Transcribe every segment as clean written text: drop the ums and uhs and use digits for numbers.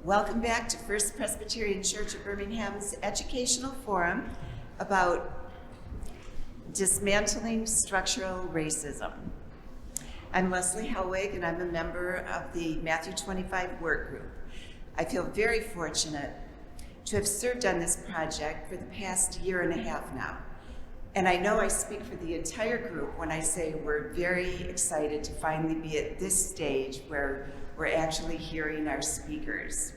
Welcome back to First Presbyterian Church of Birmingham's educational forum about dismantling structural racism. I'm Leslie Helwig, and I'm a member of the Matthew 25 work group. I feel very fortunate to have served on this project for the past year and a half now. And I know I speak for the entire group when I say we're very excited to finally be at this stage where we're actually hearing our speakers.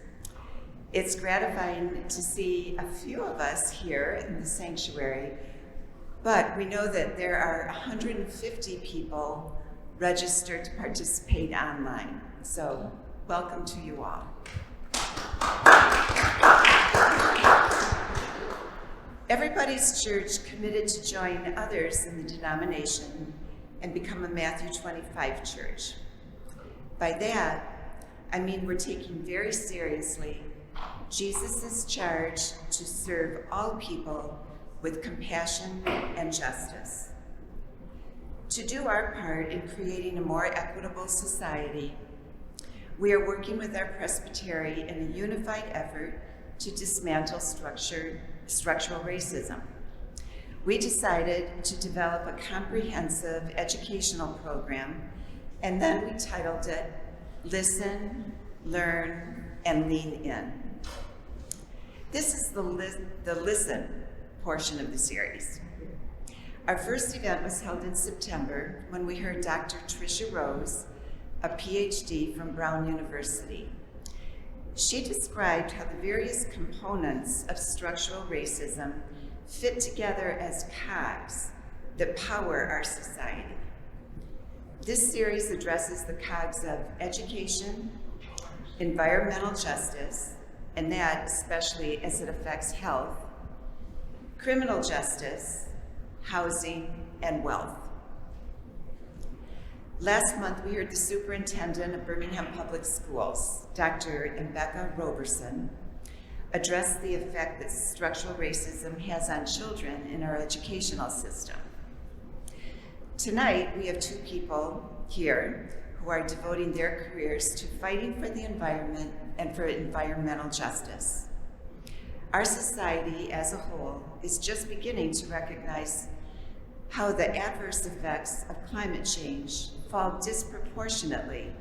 It's gratifying to see a few of us here in the sanctuary, but we know that there are 150 people registered to participate online. So welcome to you all. Everybody's Church committed to join others in the denomination and become a Matthew 25 church. By that, I mean we're taking very seriously Jesus' charge to serve all people with compassion and justice. To do our part in creating a more equitable society, we are working with our presbytery in a unified effort to dismantle structural racism. We decided to develop a comprehensive educational program, and then we titled it Listen, Learn, and Lean In. This is the listen portion of the series. Our first event was held in September when we heard Dr. Tricia Rose, a PhD from Brown University. She described how the various components of structural racism fit together as cogs that power our society. This series addresses the cogs of education, environmental justice, and that especially as it affects health, criminal justice, housing, and wealth. Last month, we heard the superintendent of Birmingham Public Schools, Dr. Embecca Roberson, address the effect that structural racism has on children in our educational system. Tonight, we have two people here who are devoting their careers to fighting for the environment and for environmental justice. Our society as a whole is just beginning to recognize how the adverse effects of climate change fall disproportionately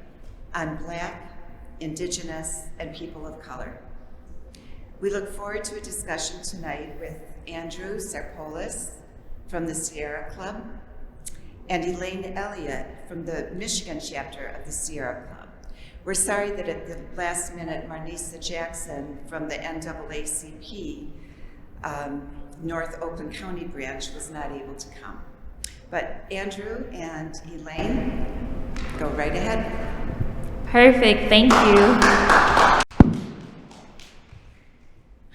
on Black, Indigenous, and people of color. We look forward to a discussion tonight with Andrew Sarpolis from the Sierra Club and Elaine Elliott from the Michigan chapter of the Sierra Club. We're sorry that at the last minute, Marnisa Jackson from the NAACP North Oakland County branch was not able to come. But Andrew and Elaine, go right ahead. Perfect, thank you.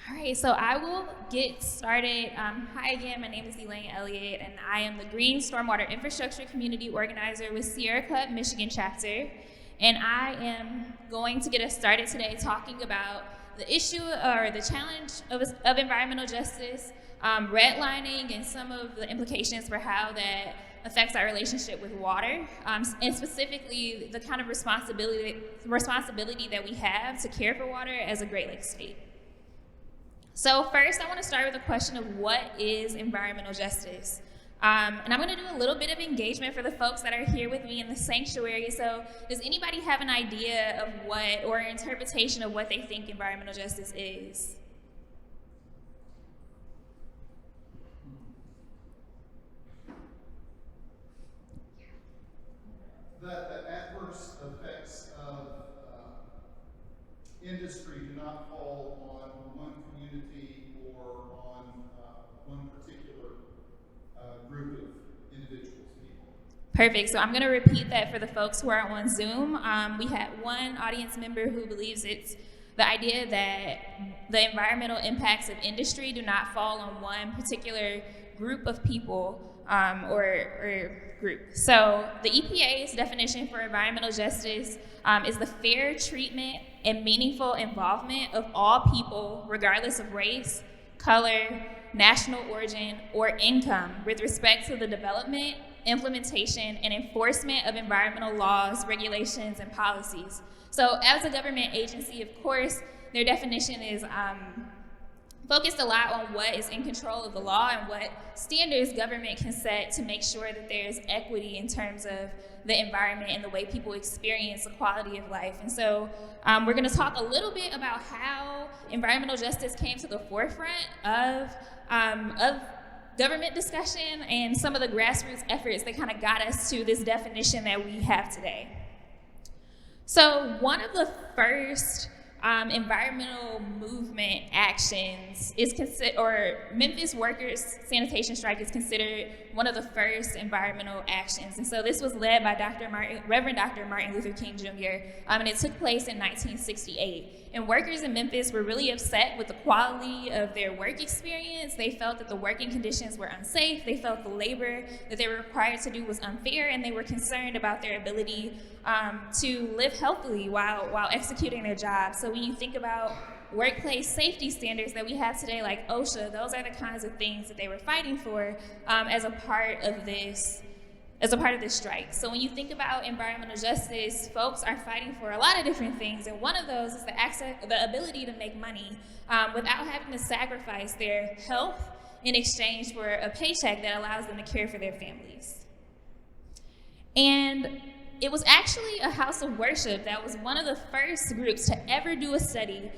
All right, so I will get started. Hi again, my name is Elaine Elliott, and I am the Green Stormwater Infrastructure Community Organizer with Sierra Club Michigan chapter. And I am going to get us started today talking about the issue or the challenge of environmental justice, redlining, and some of the implications for how that affects our relationship with water, and specifically the kind of responsibility that we have to care for water as a Great Lakes state. So first, I want to start with a question of what is environmental justice? And I'm going to do a little bit of engagement for the folks that are here with me in the sanctuary. So does anybody have an idea of what, or an interpretation of what they think environmental justice is? That the adverse effects of industry do not fall on one community or on one particular group of individuals, people. Perfect. So I'm going to repeat that for the folks who are on Zoom. We had one audience member who believes it's the idea that the environmental impacts of industry do not fall on one particular group of people or group. So the EPA's definition for environmental justice is the fair treatment and meaningful involvement of all people, regardless of race, color, national origin, or income, with respect to the development, implementation, and enforcement of environmental laws, regulations, and policies. So as a government agency, of course, their definition is focused a lot on what is in control of the law and what standards government can set to make sure that there's equity in terms of the environment and the way people experience the quality of life. And so we're going to talk a little bit about how environmental justice came to the forefront of government discussion and some of the grassroots efforts that kind of got us to this definition that we have today. So one of the first environmental movement actions is Memphis workers' sanitation strike is considered one of the first environmental actions. And so this was led by Reverend Dr. Martin Luther King Jr., and it took place in 1968. And workers in Memphis were really upset with the quality of their work experience. They felt that the working conditions were unsafe. They felt the labor that they were required to do was unfair, and they were concerned about their ability to live healthily while executing their jobs. So when you think about workplace safety standards that we have today, like OSHA, those are the kinds of things that they were fighting for as a part of this strike. So when you think about environmental justice, folks are fighting for a lot of different things, and one of those is the ability to make money without having to sacrifice their health in exchange for a paycheck that allows them to care for their families. And it was actually a house of worship that was one of the first groups to ever do a study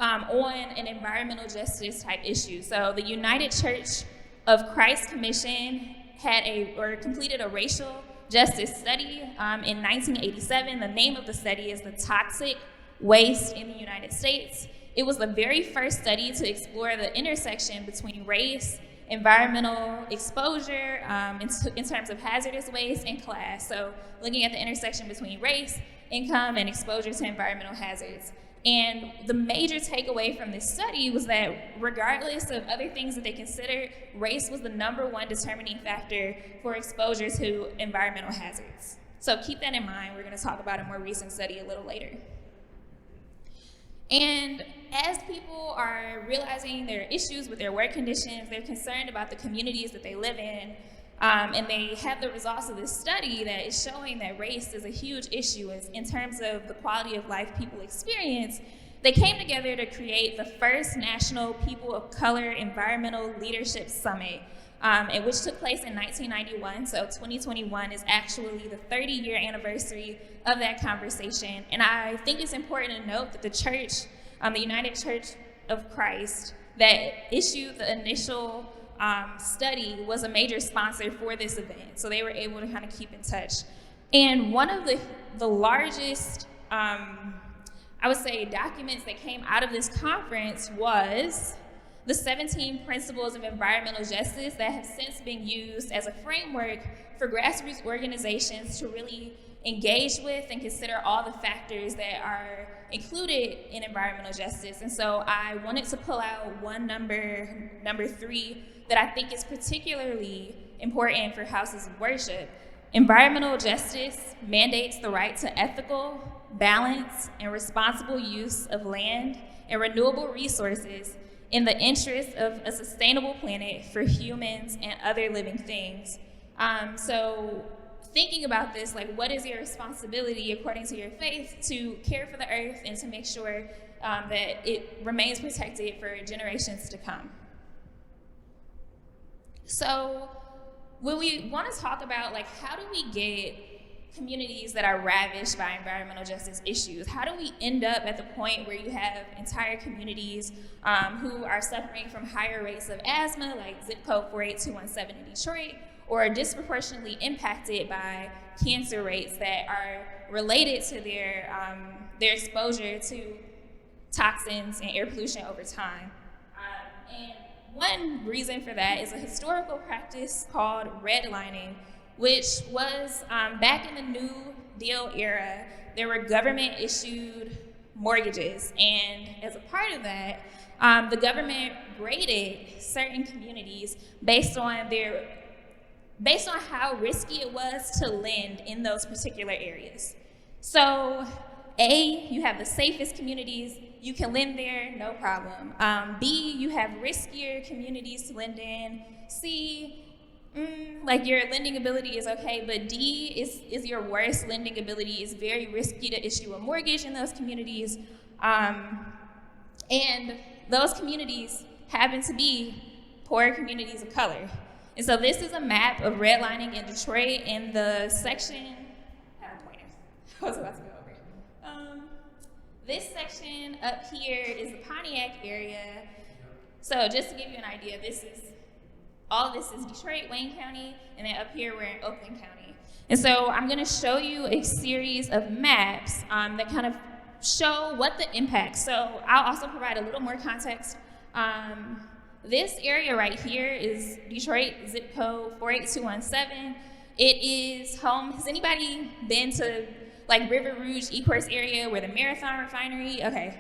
on an environmental justice type issue. So the United Church of Christ Commission completed a racial justice study in 1987. The name of the study is The Toxic Waste in the United States. It was the very first study to explore the intersection between race, environmental exposure in terms of hazardous waste, and class. So looking at the intersection between race, income, and exposure to environmental hazards. And the major takeaway from this study was that regardless of other things that they considered, race was the #1 determining factor for exposure to environmental hazards. So keep that in mind. We're going to talk about a more recent study a little later. And as people are realizing their issues with their work conditions, they're concerned about the communities that they live in, and they have the results of this study that is showing that race is a huge issue in terms of the quality of life people experience. They came together to create the first National People of Color Environmental Leadership Summit, which took place in 1991. So 2021 is actually the 30-year anniversary of that conversation. And I think it's important to note that the church, the United Church of Christ, that issued the initial study was a major sponsor for this event. So they were able to kind of keep in touch. And one of the largest, I would say, documents that came out of this conference was the 17 Principles of Environmental Justice that have since been used as a framework for grassroots organizations to really engage with and consider all the factors that are included in environmental justice. And so I wanted to pull out one number 3, that I think is particularly important for houses of worship. Environmental justice mandates the right to ethical, balanced, and responsible use of land and renewable resources in the interest of a sustainable planet for humans and other living things. So thinking about this, like, what is your responsibility according to your faith to care for the earth and to make sure that it remains protected for generations to come? So when we want to talk about, like, how do we get communities that are ravished by environmental justice issues, how do we end up at the point where you have entire communities who are suffering from higher rates of asthma, like zip code 48217 in Detroit, or are disproportionately impacted by cancer rates that are related to their exposure to toxins and air pollution over time? And one reason for that is a historical practice called redlining, which was back in the New Deal era. There were government-issued mortgages, and as a part of that, the government graded certain communities based on how risky it was to lend in those particular areas. So A, you have the safest communities, you can lend there, no problem. B, you have riskier communities to lend in. C, like, your lending ability is okay, but D is your worst lending ability. It's very risky to issue a mortgage in those communities. And those communities happen to be poor communities of color. And so this is a map of redlining in Detroit in the section, I have a pointer. I was about to go over it. This section up here is the Pontiac area. So just to give you an idea, all of this is Detroit, Wayne County, and then up here we're in Oakland County. And so I'm gonna show you a series of maps that kind of show what the impact. So I'll also provide a little more context. This area right here is Detroit, zip code 48217. It is home. Has anybody been to like River Rouge, Ecorse area where the Marathon refinery? Okay.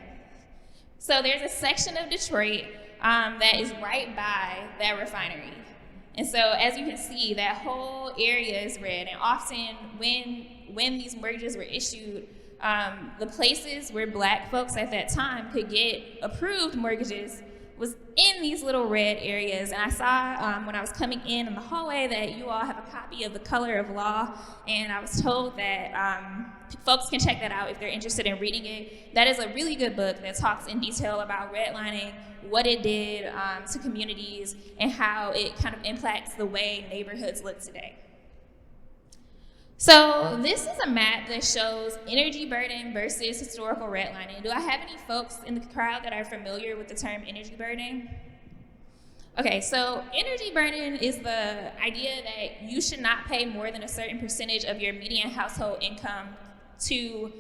So there's a section of Detroit that is right by that refinery. And so as you can see, that whole area is red. And often when these mortgages were issued, the places where Black folks at that time could get approved mortgages was in these little red areas. And I saw when I was coming in the hallway that you all have a copy of The Color of Law, and I was told that folks can check that out if they're interested in reading it. That is a really good book that talks in detail about redlining, what it did to communities, and how it kind of impacts the way neighborhoods look today. So this is a map that shows energy burden versus historical redlining. Do I have any folks in the crowd that are familiar with the term energy burden? Okay, so energy burden is the idea that you should not pay more than a certain percentage of your median household income to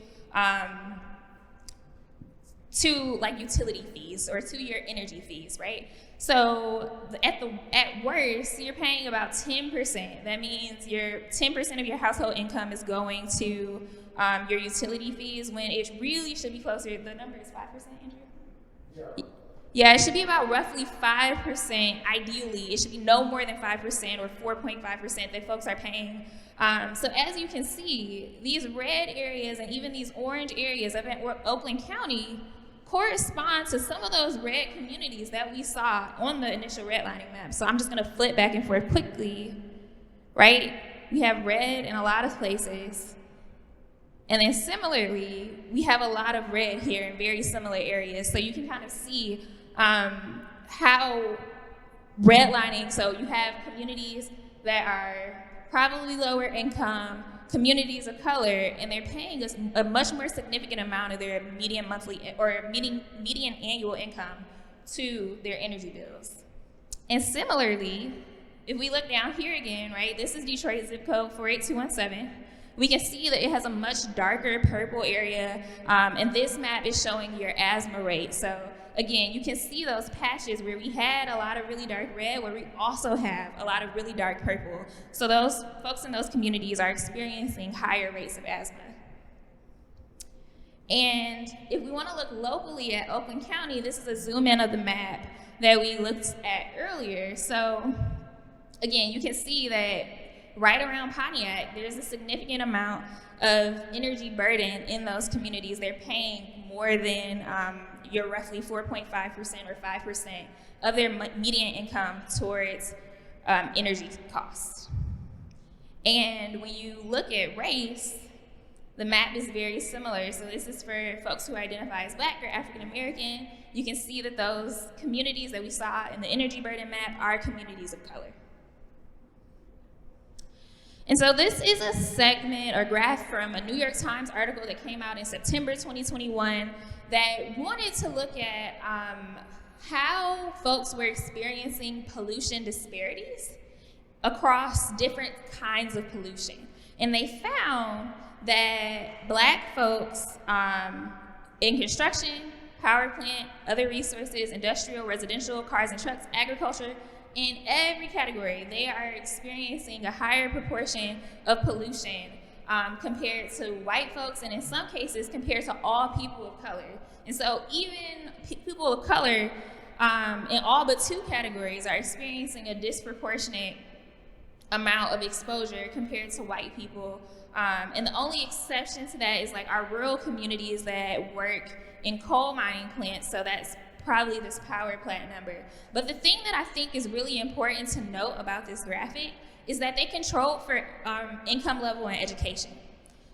like utility fees or to your energy fees, right? So at worst, you're paying about 10%. That means 10% of your household income is going to your utility fees, when it really should be closer. The number is 5%, Andrew? Yeah, it should be about roughly 5%. Ideally, it should be no more than 5% or 4.5% that folks are paying. So as you can see, these red areas and even these orange areas up in Oakland County correspond to some of those red communities that we saw on the initial redlining map. So I'm just gonna flip back and forth quickly, right? We have red in a lot of places. And then similarly, we have a lot of red here in very similar areas. So you can kind of see how redlining, so you have communities that are probably lower income, communities of color, and they're paying a much more significant amount of their median monthly or median annual income to their energy bills. And similarly, if we look down here again, right, this is Detroit zip code 48217. We can see that it has a much darker purple area, and this map is showing your asthma rate. So again, you can see those patches where we had a lot of really dark red, where we also have a lot of really dark purple. So those folks in those communities are experiencing higher rates of asthma. And if we want to look locally at Oakland County, this is a zoom in of the map that we looked at earlier. So again, you can see that right around Pontiac, there's a significant amount of energy burden in those communities. They're paying more than your roughly 4.5% or 5% of their median income towards energy costs. And when you look at race, the map is very similar. So this is for folks who identify as Black or African American. You can see that those communities that we saw in the energy burden map are communities of color. And so this is a segment or graph from a New York Times article that came out in September 2021 that wanted to look at how folks were experiencing pollution disparities across different kinds of pollution. And they found that Black folks in construction, power plant, other resources, industrial, residential, cars and trucks, agriculture, in every category, they are experiencing a higher proportion of pollution compared to white folks, and in some cases compared to all people of color. And so even people of color in all but two categories are experiencing a disproportionate amount of exposure compared to white people. And the only exception to that is like our rural communities that work in coal mining plants, so that's probably this power plant number. But the thing that I think is really important to note about this graphic is that they control for income level and education.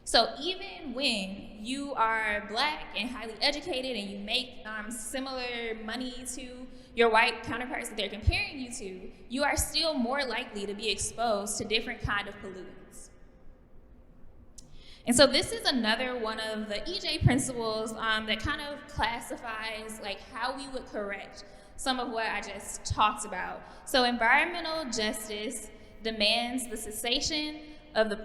So even when you are Black and highly educated and you make similar money to your white counterparts that they're comparing you to, you are still more likely to be exposed to different kind of pollutants. And so this is another one of the EJ principles that kind of classifies like how we would correct some of what I just talked about. So environmental justice demands the cessation of the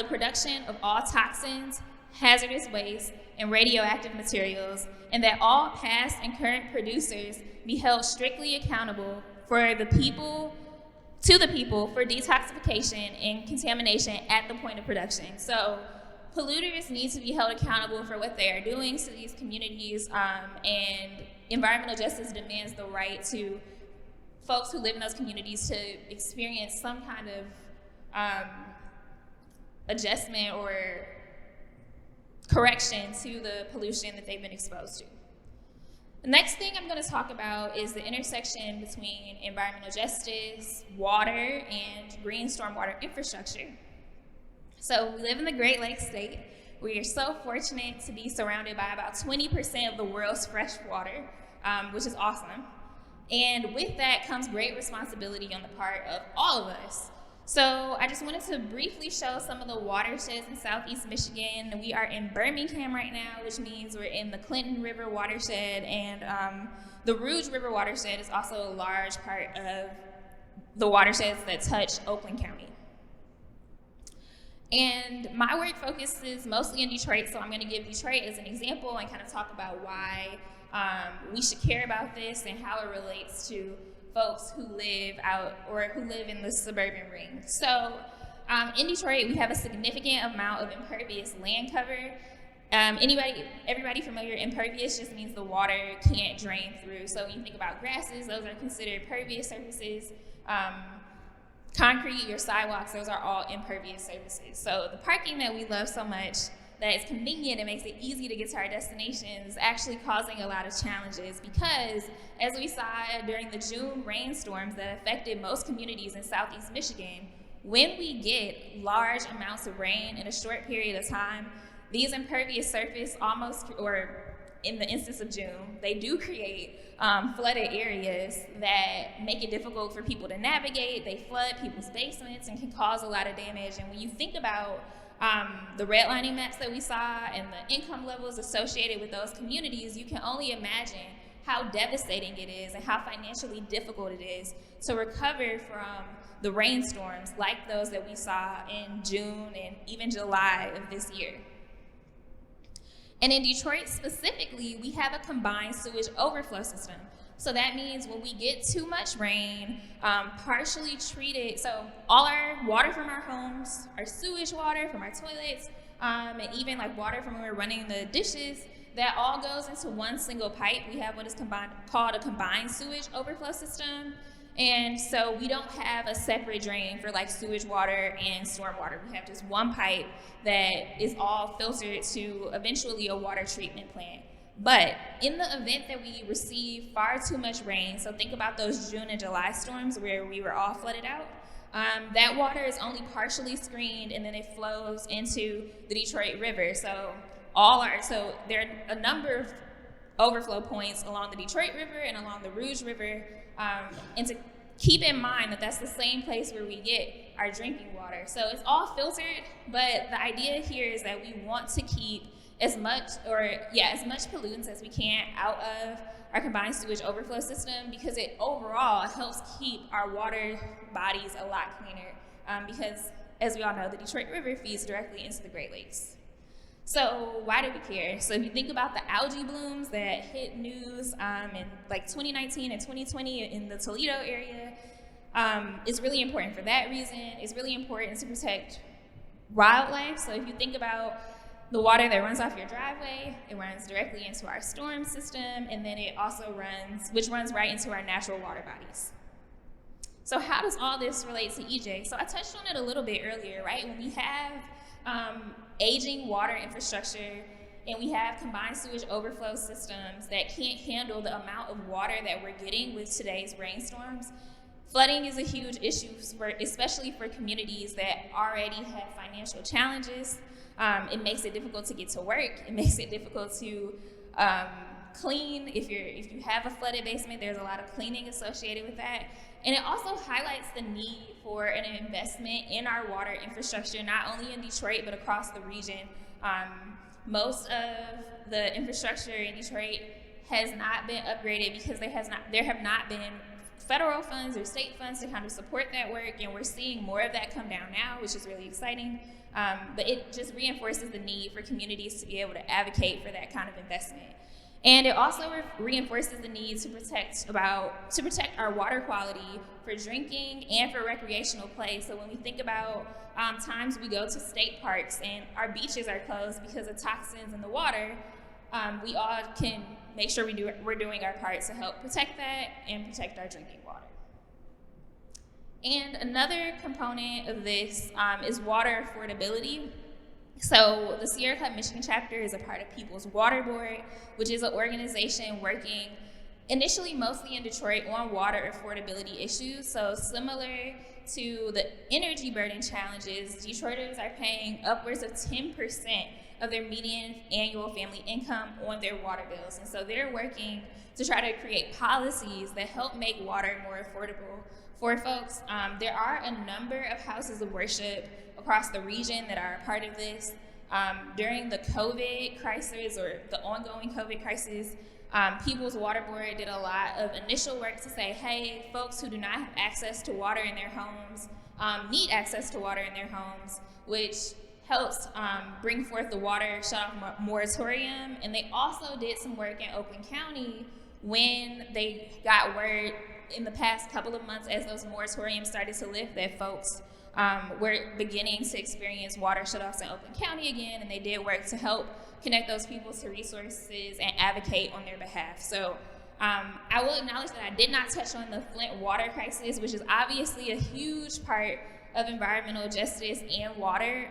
production of all toxins, hazardous waste, and radioactive materials, and that all past and current producers be held strictly accountable for the people for detoxification and contamination at the point of production. So polluters need to be held accountable for what they are doing to these communities, and environmental justice demands the right to folks who live in those communities to experience some kind of adjustment or correction to the pollution that they've been exposed to. The next thing I'm going to talk about is the intersection between environmental justice, water, and green stormwater infrastructure. So we live in the Great Lakes state. We are so fortunate to be surrounded by about 20% of the world's fresh water, which is awesome. And with that comes great responsibility on the part of all of us. So I just wanted to briefly show some of the watersheds in Southeast Michigan. We are in Birmingham right now, which means we're in the Clinton River watershed, and the Rouge River watershed is also a large part of the watersheds that touch Oakland County. And my work focuses mostly in Detroit, so I'm going to give Detroit as an example and kind of talk about why we should care about this and how it relates to folks who live out or who live in the suburban ring. So in Detroit, we have a significant amount of impervious land cover. Everybody familiar, impervious just means the water can't drain through. So when you think about grasses, those are considered pervious surfaces. Concrete, your sidewalks, those are all impervious surfaces. So the parking that we love so much, that is convenient and makes it easy to get to our destinations, actually causing a lot of challenges because, as we saw during the June rainstorms that affected most communities in Southeast Michigan, when we get large amounts of rain in a short period of time, these impervious surface or in the instance of June, they do create flooded areas that make it difficult for people to navigate. They flood people's basements and can cause a lot of damage. And when you think about the redlining maps that we saw and the income levels associated with those communities, you can only imagine how devastating it is and how financially difficult it is to recover from the rainstorms like those that we saw in June and even July of this year. And in Detroit specifically, we have a combined sewage overflow system. So that means when we get too much rain, partially treated, so all our water from our homes, our sewage water from our toilets, and even like water from when we're running the dishes, that all goes into one single pipe. We have what is called a combined sewage overflow system. And so we don't have a separate drain for like sewage water and storm water. We have just one pipe that is all filtered to eventually a water treatment plant. But in the event that we receive far too much rain, so think about those June and July storms where we were all flooded out, that water is only partially screened and then it flows into the Detroit River. So there are a number of overflow points along the Detroit River and along the Rouge River, and to keep in mind that that's the same place where we get our drinking water. So it's all filtered, but the idea here is that we want to keep as much pollutants as we can out of our combined sewage overflow system because it overall helps keep our water bodies a lot cleaner because, as we all know, the Detroit River feeds directly into the Great Lakes. So why do we care? So if you think about the algae blooms that hit news in like 2019 and 2020 in the Toledo area, it's really important for that reason. It's really important to protect wildlife. So if you think about the water that runs off your driveway, it runs directly into our storm system, and then it also runs right into our natural water bodies. So how does all this relate to EJ? So I touched on it a little bit earlier, right? When we have aging water infrastructure and we have combined sewage overflow systems that can't handle the amount of water that we're getting with today's rainstorms, Flooding is a huge issue, especially for communities that already have financial challenges. It makes it difficult to get to work. It makes it difficult to clean. If you have a flooded basement, there's a lot of cleaning associated with that. And it also highlights the need for an investment in our water infrastructure, not only in Detroit, but across the region. Most of the infrastructure in Detroit has not been upgraded because there have not been federal funds or state funds to kind of support that work, and we're seeing more of that come down now, which is really exciting. But it just reinforces the need for communities to be able to advocate for that kind of investment. And it also reinforces the need to protect our water quality for drinking and for recreational play. So when we think about times we go to state parks and our beaches are closed because of toxins in the water, we all can make sure we're doing our part to help protect that and protect our drinking water. And another component of this is water affordability. So the Sierra Club Michigan chapter is a part of People's Water Board, which is an organization working initially mostly in Detroit on water affordability issues. So similar to the energy burden challenges, Detroiters are paying upwards of 10% of their median annual family income on their water bills. And so they're working to try to create policies that help make water more affordable for folks. There are a number of houses of worship across the region that are a part of this. During the COVID crisis or the ongoing COVID crisis, People's Water Board did a lot of initial work to say, hey, folks who do not have access to water in their homes need access to water in their homes, which helps bring forth the water shut-off moratorium. And they also did some work in Oakland County when they got word in the past couple of months as those moratoriums started to lift that folks were beginning to experience water shutoffs in Oakland County again, and they did work to help connect those people to resources and advocate on their behalf. So I will acknowledge that I did not touch on the Flint water crisis, which is obviously a huge part of environmental justice and water.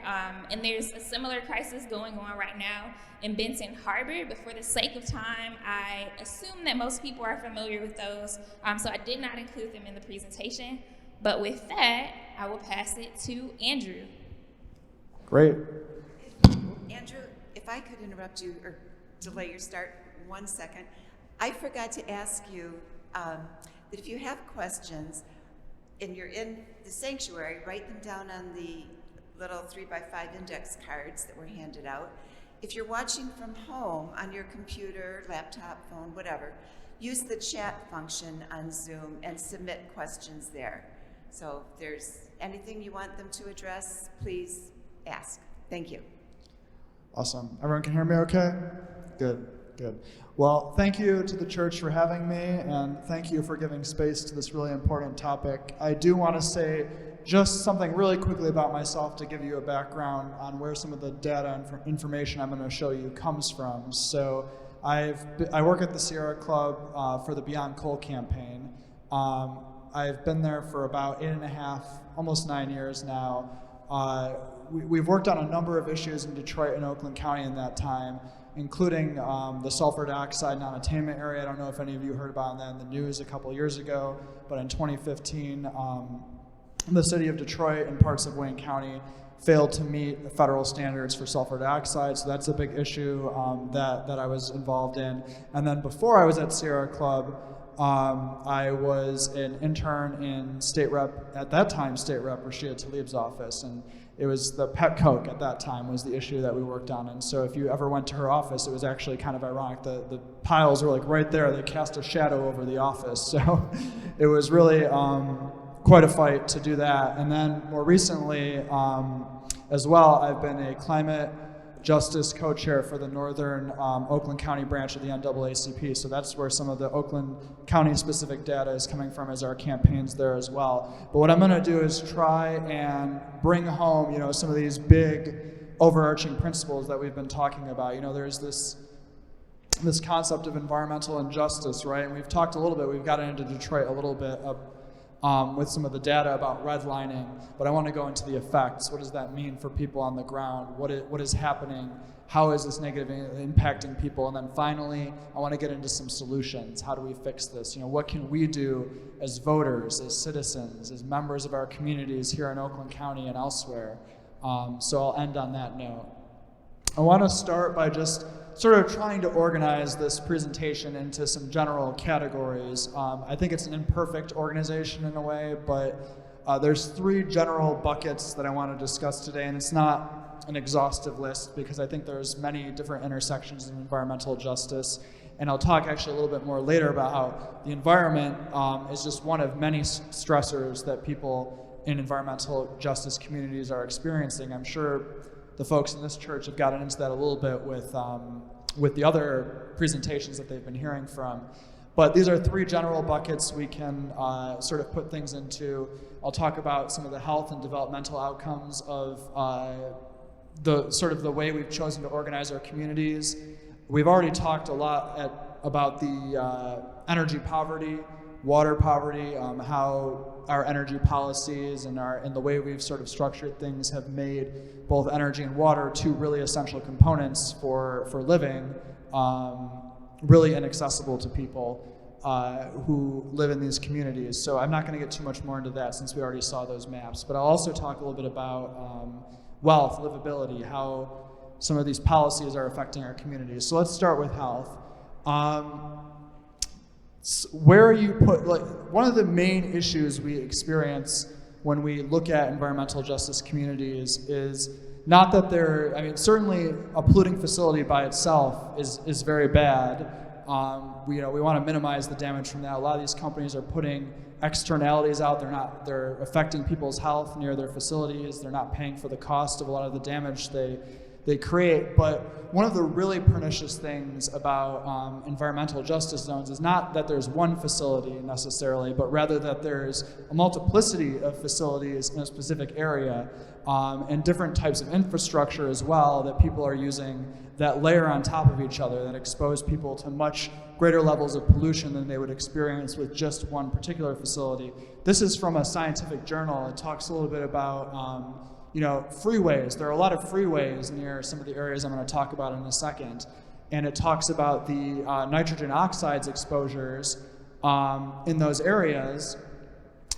And there's a similar crisis going on right now in Benton Harbor, but for the sake of time, I assume that most people are familiar with those, so I did not include them in the presentation. But with that, I will pass it to Andrew. Great. Andrew, if I could interrupt you or delay your start 1 second. I forgot to ask you that if you have questions and you're in the sanctuary, write them down on the little 3x5 index cards that were handed out. If you're watching from home on your computer, laptop, phone, whatever, use the chat function on Zoom and submit questions there. So if there's anything you want them to address, please ask. Thank you. Awesome. Everyone can hear me okay? Good, good. Well, thank you to the church for having me, and thank you for giving space to this really important topic. I do want to say just something really quickly about myself to give you a background on where some of the data and information I'm going to show you comes from. So I work at the Sierra Club for the Beyond Coal campaign. I've been there for about 8.5, almost 9 years now. We've worked on a number of issues in Detroit and Oakland County in that time, including the sulfur dioxide non-attainment area. I don't know if any of you heard about that in the news a couple years ago, but in 2015, the city of Detroit and parts of Wayne County failed to meet federal standards for sulfur dioxide, so that's a big issue that I was involved in. And then before I was at Sierra Club, I was an intern in State Rep Rashida Tlaib's office, and it was the pet coke at that time was the issue that we worked on. And so if you ever went to her office, it was actually kind of ironic. The piles were like right there. They cast a shadow over the office. So it was really quite a fight to do that. And then more recently as well, I've been a climate justice co-chair for the Northern Oakland County branch of the NAACP. So that's where some of the Oakland County specific data is coming from as our campaigns there as well. But what I'm going to do is try and bring home, some of these big overarching principles that we've been talking about. There's this concept of environmental injustice, right? And we've talked a little bit, we've gotten into Detroit a little bit with some of the data about redlining, but I want to go into the effects. What does that mean for people on the ground? What is happening? How is this negatively impacting people? And then finally, I want to get into some solutions. How do we fix this? What can we do as voters, as citizens, as members of our communities here in Oakland County and elsewhere? So I'll end on that note. I want to start by just sort of trying to organize this presentation into some general categories. I think it's an imperfect organization in a way, but there's 3 general buckets that I want to discuss today, and it's not an exhaustive list because I think there's many different intersections in environmental justice, and I'll talk actually a little bit more later about how the environment is just one of many stressors that people in environmental justice communities are experiencing. I'm sure the folks in this church have gotten into that a little bit with the other presentations that they've been hearing from. But these are 3 general buckets we can sort of put things into. I'll talk about some of the health and developmental outcomes of the way we've chosen to organize our communities. We've already talked a lot about the energy poverty, water poverty, how our energy policies and the way we've sort of structured things have made both energy and water 2 really essential components for living, really inaccessible to people who live in these communities. So I'm not going to get too much more into that since we already saw those maps, but I'll also talk a little bit about wealth, livability, how some of these policies are affecting our communities. So let's start with health. Where you put, one of the main issues we experience when we look at environmental justice communities is not that certainly a polluting facility by itself is very bad. We want to minimize the damage from that. A lot of these companies are putting externalities out. They're affecting people's health near their facilities. They're not paying for the cost of a lot of the damage they create. But one of the really pernicious things about environmental justice zones is not that there's one facility necessarily, but rather that there's a multiplicity of facilities in a specific area and different types of infrastructure as well that people are using that layer on top of each other, that expose people to much greater levels of pollution than they would experience with just one particular facility. This is from a scientific journal. It talks a little bit about freeways. There are a lot of freeways near some of the areas I'm going to talk about in a second. And it talks about the nitrogen oxides exposures in those areas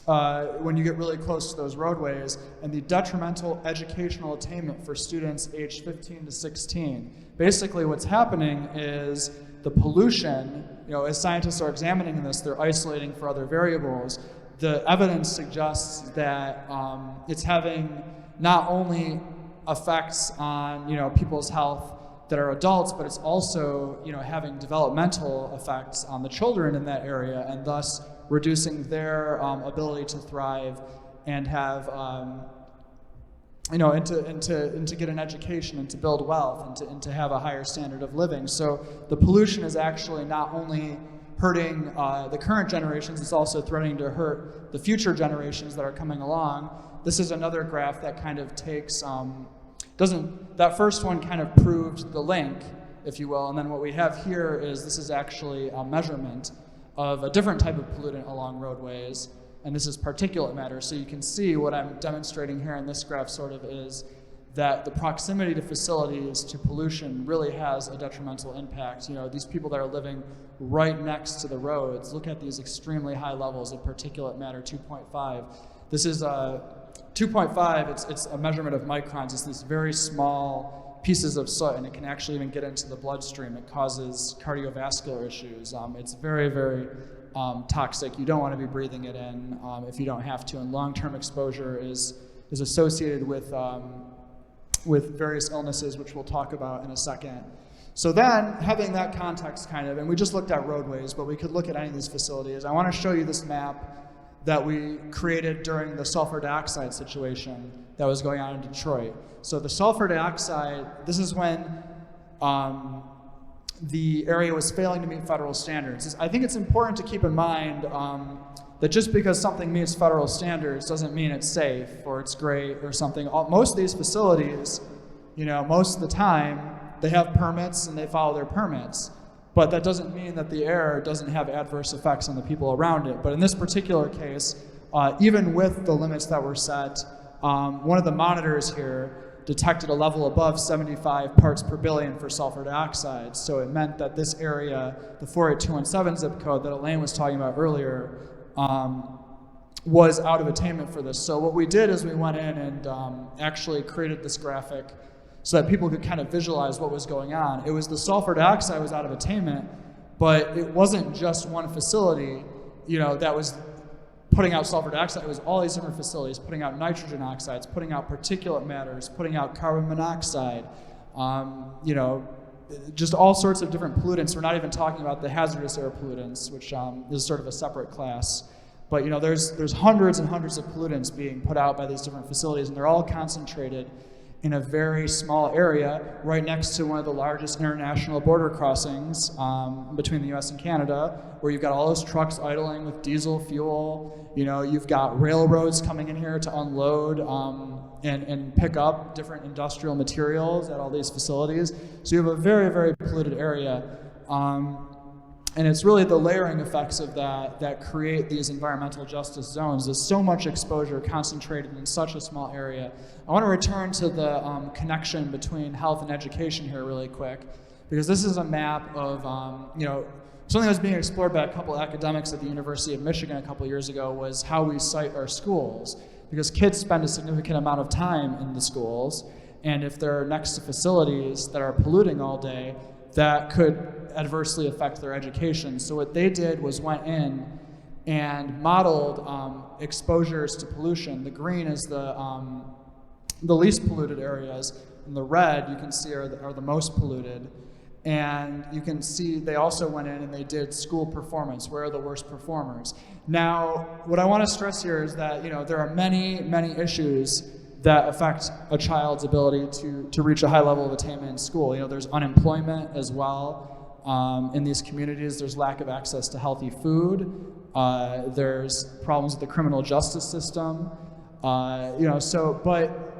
when you get really close to those roadways, and the detrimental educational attainment for students aged 15 to 16. Basically what's happening is the pollution, as scientists are examining this, they're isolating for other variables. The evidence suggests that it's having not only effects on people's health that are adults, but it's also having developmental effects on the children in that area, and thus reducing their ability to thrive and have and to get an education and to build wealth and to have a higher standard of living. So the pollution is actually not only hurting the current generations, it's also threatening to hurt the future generations that are coming along. This is another graph that kind of takes, that first one kind of proved the link, if you will, and then what we have here is this is actually a measurement of a different type of pollutant along roadways, and this is particulate matter. So you can see what I'm demonstrating here in this graph sort of is that the proximity to facilities to pollution really has a detrimental impact. These people that are living right next to the roads, look at these extremely high levels of particulate matter, 2.5. This is 2.5, it's a measurement of microns. It's these very small pieces of soot, and it can actually even get into the bloodstream. It causes cardiovascular issues. It's very, very toxic. You don't want to be breathing it in if you don't have to, and long-term exposure is associated with various illnesses, which we'll talk about in a second. So then, having that context and we just looked at roadways, but we could look at any of these facilities. I want to show you this map that we created during the sulfur dioxide situation that was going on in Detroit. So the sulfur dioxide, this is when the area was failing to meet federal standards. I think it's important to keep in mind that just because something meets federal standards doesn't mean it's safe or it's great or something. Most of these facilities, most of the time, they have permits and they follow their permits. But that doesn't mean that the air doesn't have adverse effects on the people around it. But in this particular case, even with the limits that were set, one of the monitors here detected a level above 75 parts per billion for sulfur dioxide. So it meant that this area, the 48217 zip code that Elaine was talking about earlier, was out of attainment for this. So what we did is we went in and actually created this graphic so that people could kind of visualize what was going on. It was the sulfur dioxide was out of attainment, but it wasn't just one facility, that was putting out sulfur dioxide. It was all these different facilities putting out nitrogen oxides, putting out particulate matters, putting out carbon monoxide, just all sorts of different pollutants. We're not even talking about the hazardous air pollutants, which is sort of a separate class. But there's hundreds and hundreds of pollutants being put out by these different facilities, and they're all concentrated in a very small area right next to one of the largest international border crossings between the US and Canada, where you've got all those trucks idling with diesel fuel. You've got railroads coming in here to unload and pick up different industrial materials at all these facilities. So you have a very, very polluted area. And it's really the layering effects of that create these environmental justice zones. There's so much exposure concentrated in such a small area. I want to return to the connection between health and education here really quick, because this is a map of, something that was being explored by a couple academics at the University of Michigan a couple years ago was how we site our schools, because kids spend a significant amount of time in the schools, and if they're next to facilities that are polluting all day, that could adversely affect their education. So what they did was went in and modeled exposures to pollution. The green is the least polluted areas, and the red you can see are the most polluted. And you can see they also went in and they did school performance. Where are the worst performers? Now, what I want to stress here is that there are many, many issues that affect a child's ability to reach a high level of attainment in school. There's unemployment as well. In these communities, there's lack of access to healthy food. There's problems with the criminal justice system. But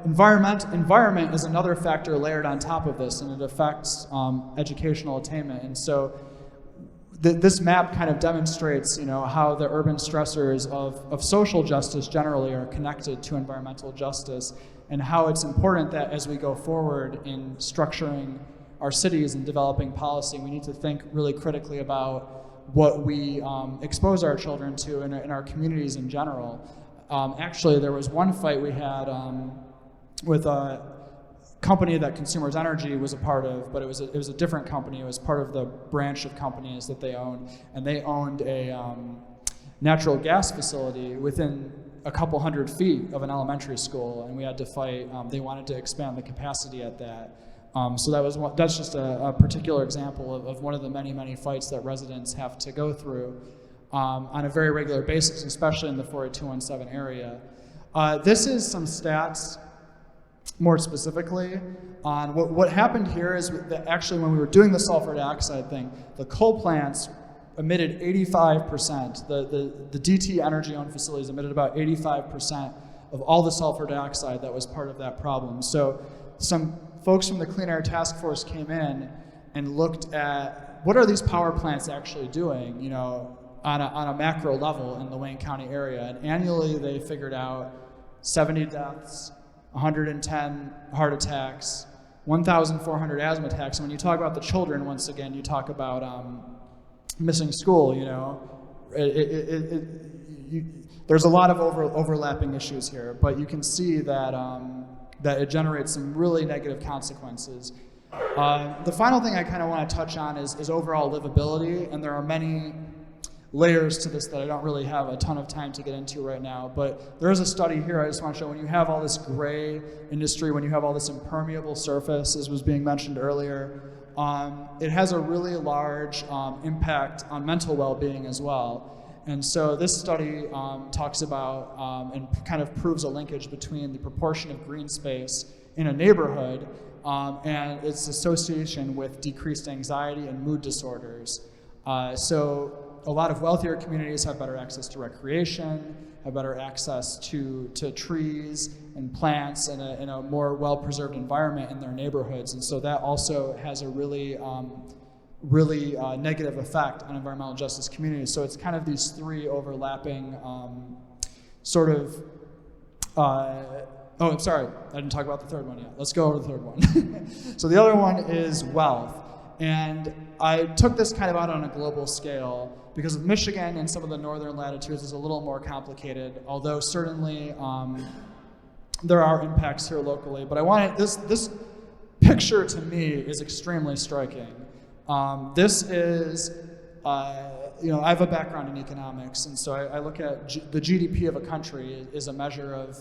environment is another factor layered on top of this, and it affects educational attainment. And so this map kind of demonstrates, how the urban stressors of social justice generally are connected to environmental justice, and how it's important that as we go forward in structuring our cities and developing policy, we need to think really critically about what we expose our children to in our communities in general. Actually, there was one fight we had with a company that Consumers Energy was a part of, but it was a different company. It was part of the branch of companies that they owned, and they owned a natural gas facility within a couple hundred feet of an elementary school, and we had to fight. They wanted to expand the capacity at that. So that's just a particular example of one of the many, many fights that residents have to go through on a very regular basis, especially in the 48217 area. This is some stats more specifically on what happened here is that actually when we were doing the sulfur dioxide thing, the coal plants emitted 85%. The DT energy-owned facilities emitted about 85% of all the sulfur dioxide that was part of that problem. So some folks from the Clean Air Task Force came in and looked at what are these power plants actually doing, on a macro level in the Wayne County area. And annually they figured out 70 deaths, 110 heart attacks, 1,400 asthma attacks. And when you talk about the children, once again, you talk about missing school, there's a lot of overlapping issues here, but you can see that that it generates some really negative consequences. The final thing I kind of want to touch on is overall livability, and there are many layers to this that I don't really have a ton of time to get into right now, but there is a study here I just want to show. When you have all this gray industry, when you have all this impermeable surface, as was being mentioned earlier, it has a really large impact on mental well-being as well. And so this study talks about and kind of proves a linkage between the proportion of green space in a neighborhood and its association with decreased anxiety and mood disorders. So a lot of wealthier communities have better access to recreation, have better access to trees and plants in a more well-preserved environment in their neighborhoods. And so that also has a really negative effect on environmental justice communities. So it's kind of these three overlapping sort of, oh, I'm sorry, I didn't talk about the third one yet. Let's go over the third one. So the other one is wealth. And I took this kind of out on a global scale because of Michigan and some of the northern latitudes is a little more complicated, although certainly there are impacts here locally. But I wanted, this picture to me is extremely striking. This is, I have a background in economics, and so I look at the GDP of a country is a measure of,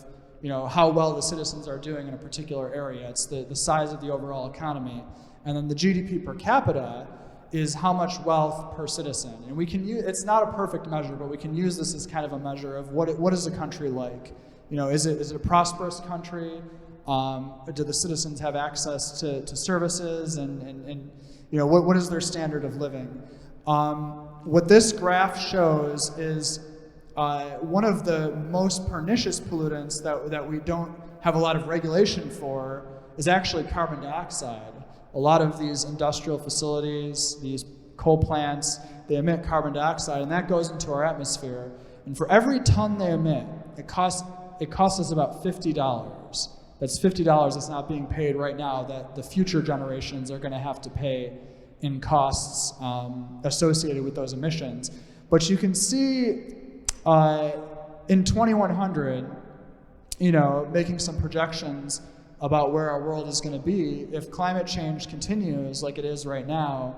how well the citizens are doing in a particular area. It's the size of the overall economy. And then the GDP per capita is how much wealth per citizen. And we can use, it's not a perfect measure, but we can use this as kind of a measure of what is a country like? Is it a prosperous country? Do the citizens have access to services? And what is their standard of living? What this graph shows is one of the most pernicious pollutants that we don't have a lot of regulation for is actually carbon dioxide. A lot of these industrial facilities, these coal plants, they emit carbon dioxide, and that goes into our atmosphere. And for every ton they emit, it costs us about $50. That's $50 that's not being paid right now that the future generations are going to have to pay in costs associated with those emissions. But you can see in 2100, making some projections about where our world is going to be, if climate change continues like it is right now,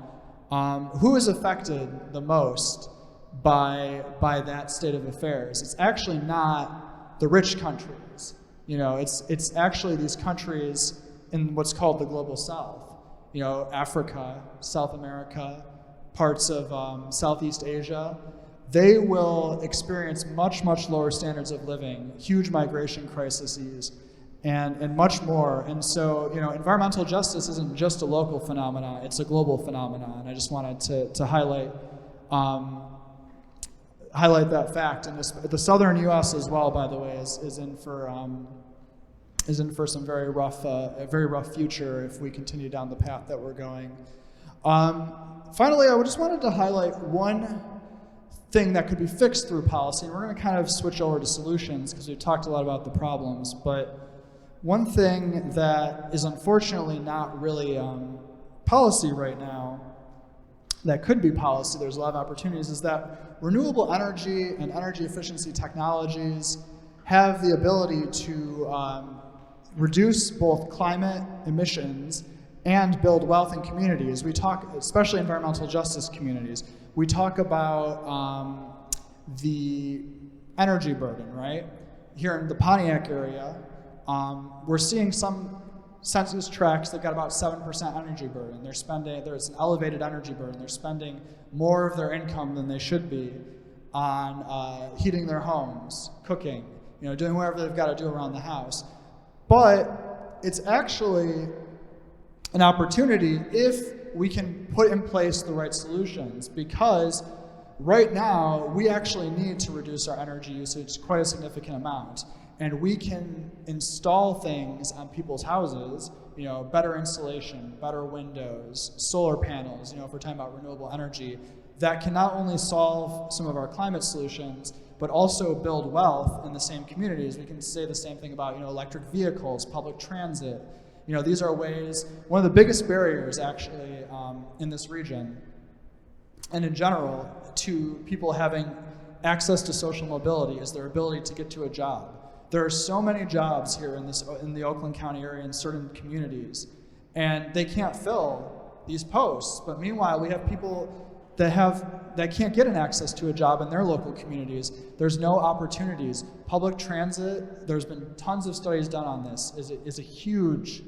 who is affected the most by that state of affairs? It's actually not the rich countries. It's actually these countries in what's called the global south. Africa, South America, parts of Southeast Asia. They will experience much, much lower standards of living, huge migration crises, and much more. And so, environmental justice isn't just a local phenomenon, it's a global phenomenon. And I just wanted to highlight that fact. And the southern U.S. as well, by the way, is in for some very rough future if we continue down the path that we're going. Finally, I just wanted to highlight one thing that could be fixed through policy, and we're going to kind of switch over to solutions because we've talked a lot about the problems. But one thing that is unfortunately not really policy right now, that could be policy, there's a lot of opportunities, is that renewable energy and energy efficiency technologies have the ability to reduce both climate emissions and build wealth in communities. We talk, especially environmental justice communities, we talk about the energy burden, right? Here in the Pontiac area, we're seeing some census tracts that got about 7% energy burden. There's an elevated energy burden. They're spending more of their income than they should be on heating their homes, cooking, doing whatever they've got to do around the house. But it's actually an opportunity if we can put in place the right solutions, because right now we actually need to reduce our energy usage quite a significant amount. And we can install things on people's houses, better insulation, better windows, solar panels, if we're talking about renewable energy, that can not only solve some of our climate solutions, but also build wealth in the same communities. We can say the same thing about, electric vehicles, public transit. These are ways, one of the biggest barriers actually in this region, and in general, to people having access to social mobility is their ability to get to a job. There are so many jobs here in the Oakland County area in certain communities, and they can't fill these posts. But meanwhile, we have people that can't get an access to a job in their local communities. There's no opportunities. Public transit, there's been tons of studies done on this, has a huge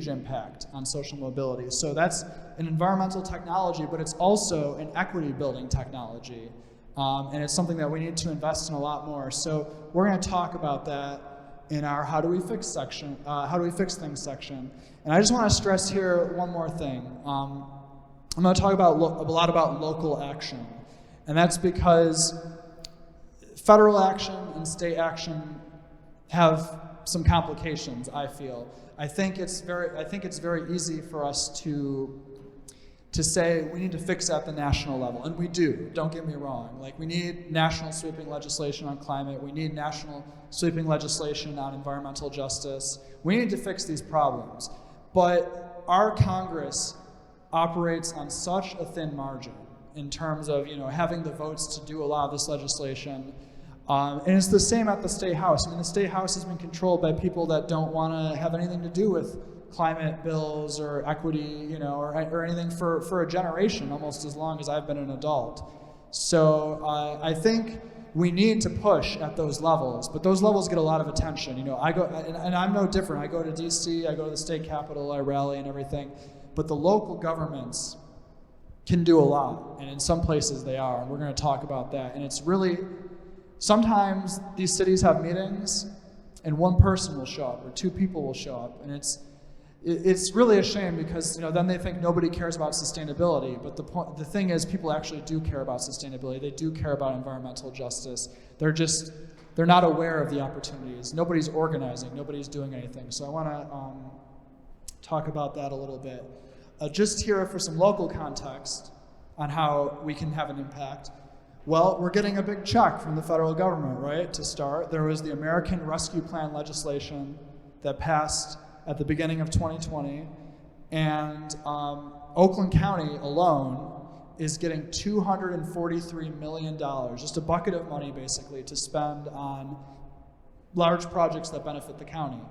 impact on social mobility. So that's an environmental technology, but it's also an equity building technology. And it's something that we need to invest in a lot more. So we're going to talk about that in our How Do We Fix Things section. And I just want to stress here one more thing. I'm going to talk a lot about local action. And that's because federal action and state action have some complications, I feel. I think it's very easy for us to to say we need to fix at the national level, and we do, don't get me wrong. Like, we need national sweeping legislation on climate, we need national sweeping legislation on environmental justice. We need to fix these problems. But our Congress operates on such a thin margin in terms of, having the votes to do a lot of this legislation. And it's the same at the State House. I mean, the State House has been controlled by people that don't want to have anything to do with climate bills or equity, or anything for a generation, almost as long as I've been an adult. So I think we need to push at those levels, but those levels get a lot of attention. I go, and I'm no different. I go to DC, I go to the state capitol, I rally and everything, but the local governments can do a lot, and in some places they are, and we're going to talk about that. And it's really, sometimes these cities have meetings, and one person will show up, or two people will show up, and it's really a shame because then they think nobody cares about sustainability. But the thing is, people actually do care about sustainability. They do care about environmental justice. They're not aware of the opportunities. Nobody's organizing. Nobody's doing anything. So I want to talk about that a little bit. Just here for some local context on how we can have an impact. Well, we're getting a big check from the federal government, right? To start, there was the American Rescue Plan legislation that passed at the beginning of 2020, and Oakland County alone is getting $243 million, just a bucket of money basically, to spend on large projects that benefit the county.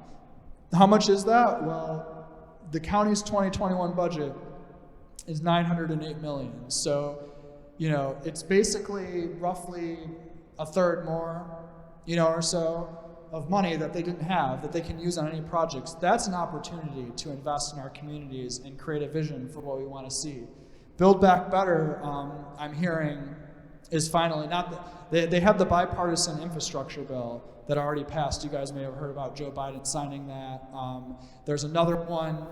How much is that? Well, the county's 2021 budget is $908 million. So, it's basically roughly a third more, or so, of money that they didn't have that they can use on any projects. That's an opportunity to invest in our communities and create a vision for what we want to see. Build Back Better, I'm hearing, is finally they have the bipartisan infrastructure bill that already passed. You guys may have heard about Joe Biden signing that. There's another one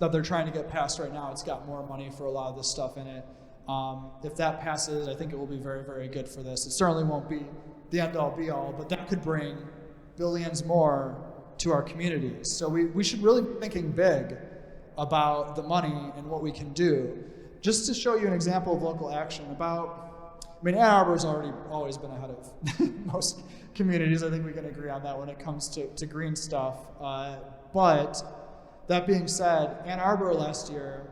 that they're trying to get passed right now. It's got more money for a lot of this stuff in it. If that passes, I think it will be very, very good for this. It certainly won't be the end-all be-all, but that could bring billions more to our communities. So we should really be thinking big about the money and what we can do. Just to show you an example of local action, Ann Arbor's always been ahead of most communities. I think we can agree on that when it comes to green stuff. But that being said, Ann Arbor last year,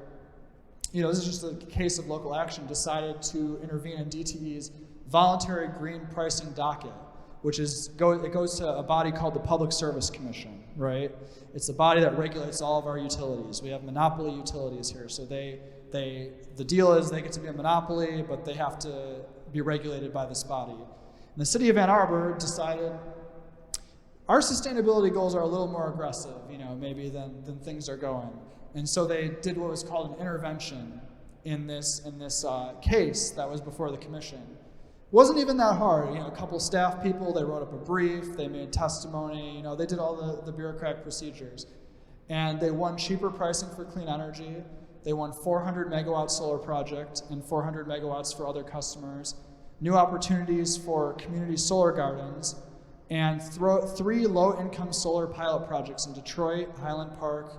this is just a case of local action, decided to intervene in DTE's voluntary green pricing docket, which goes to a body called the Public Service Commission, right? It's a body that regulates all of our utilities. We have monopoly utilities here, so the deal is they get to be a monopoly, but they have to be regulated by this body. And the city of Ann Arbor decided our sustainability goals are a little more aggressive, maybe than things are going. And so they did what was called an intervention in this case that was before the commission. It wasn't even that hard. A couple staff people, they wrote up a brief, they made testimony, they did all the bureaucratic procedures. And they won cheaper pricing for clean energy. They won 400 megawatt solar project and 400 megawatts for other customers, new opportunities for community solar gardens, and 3 low-income solar pilot projects in Detroit, Highland Park,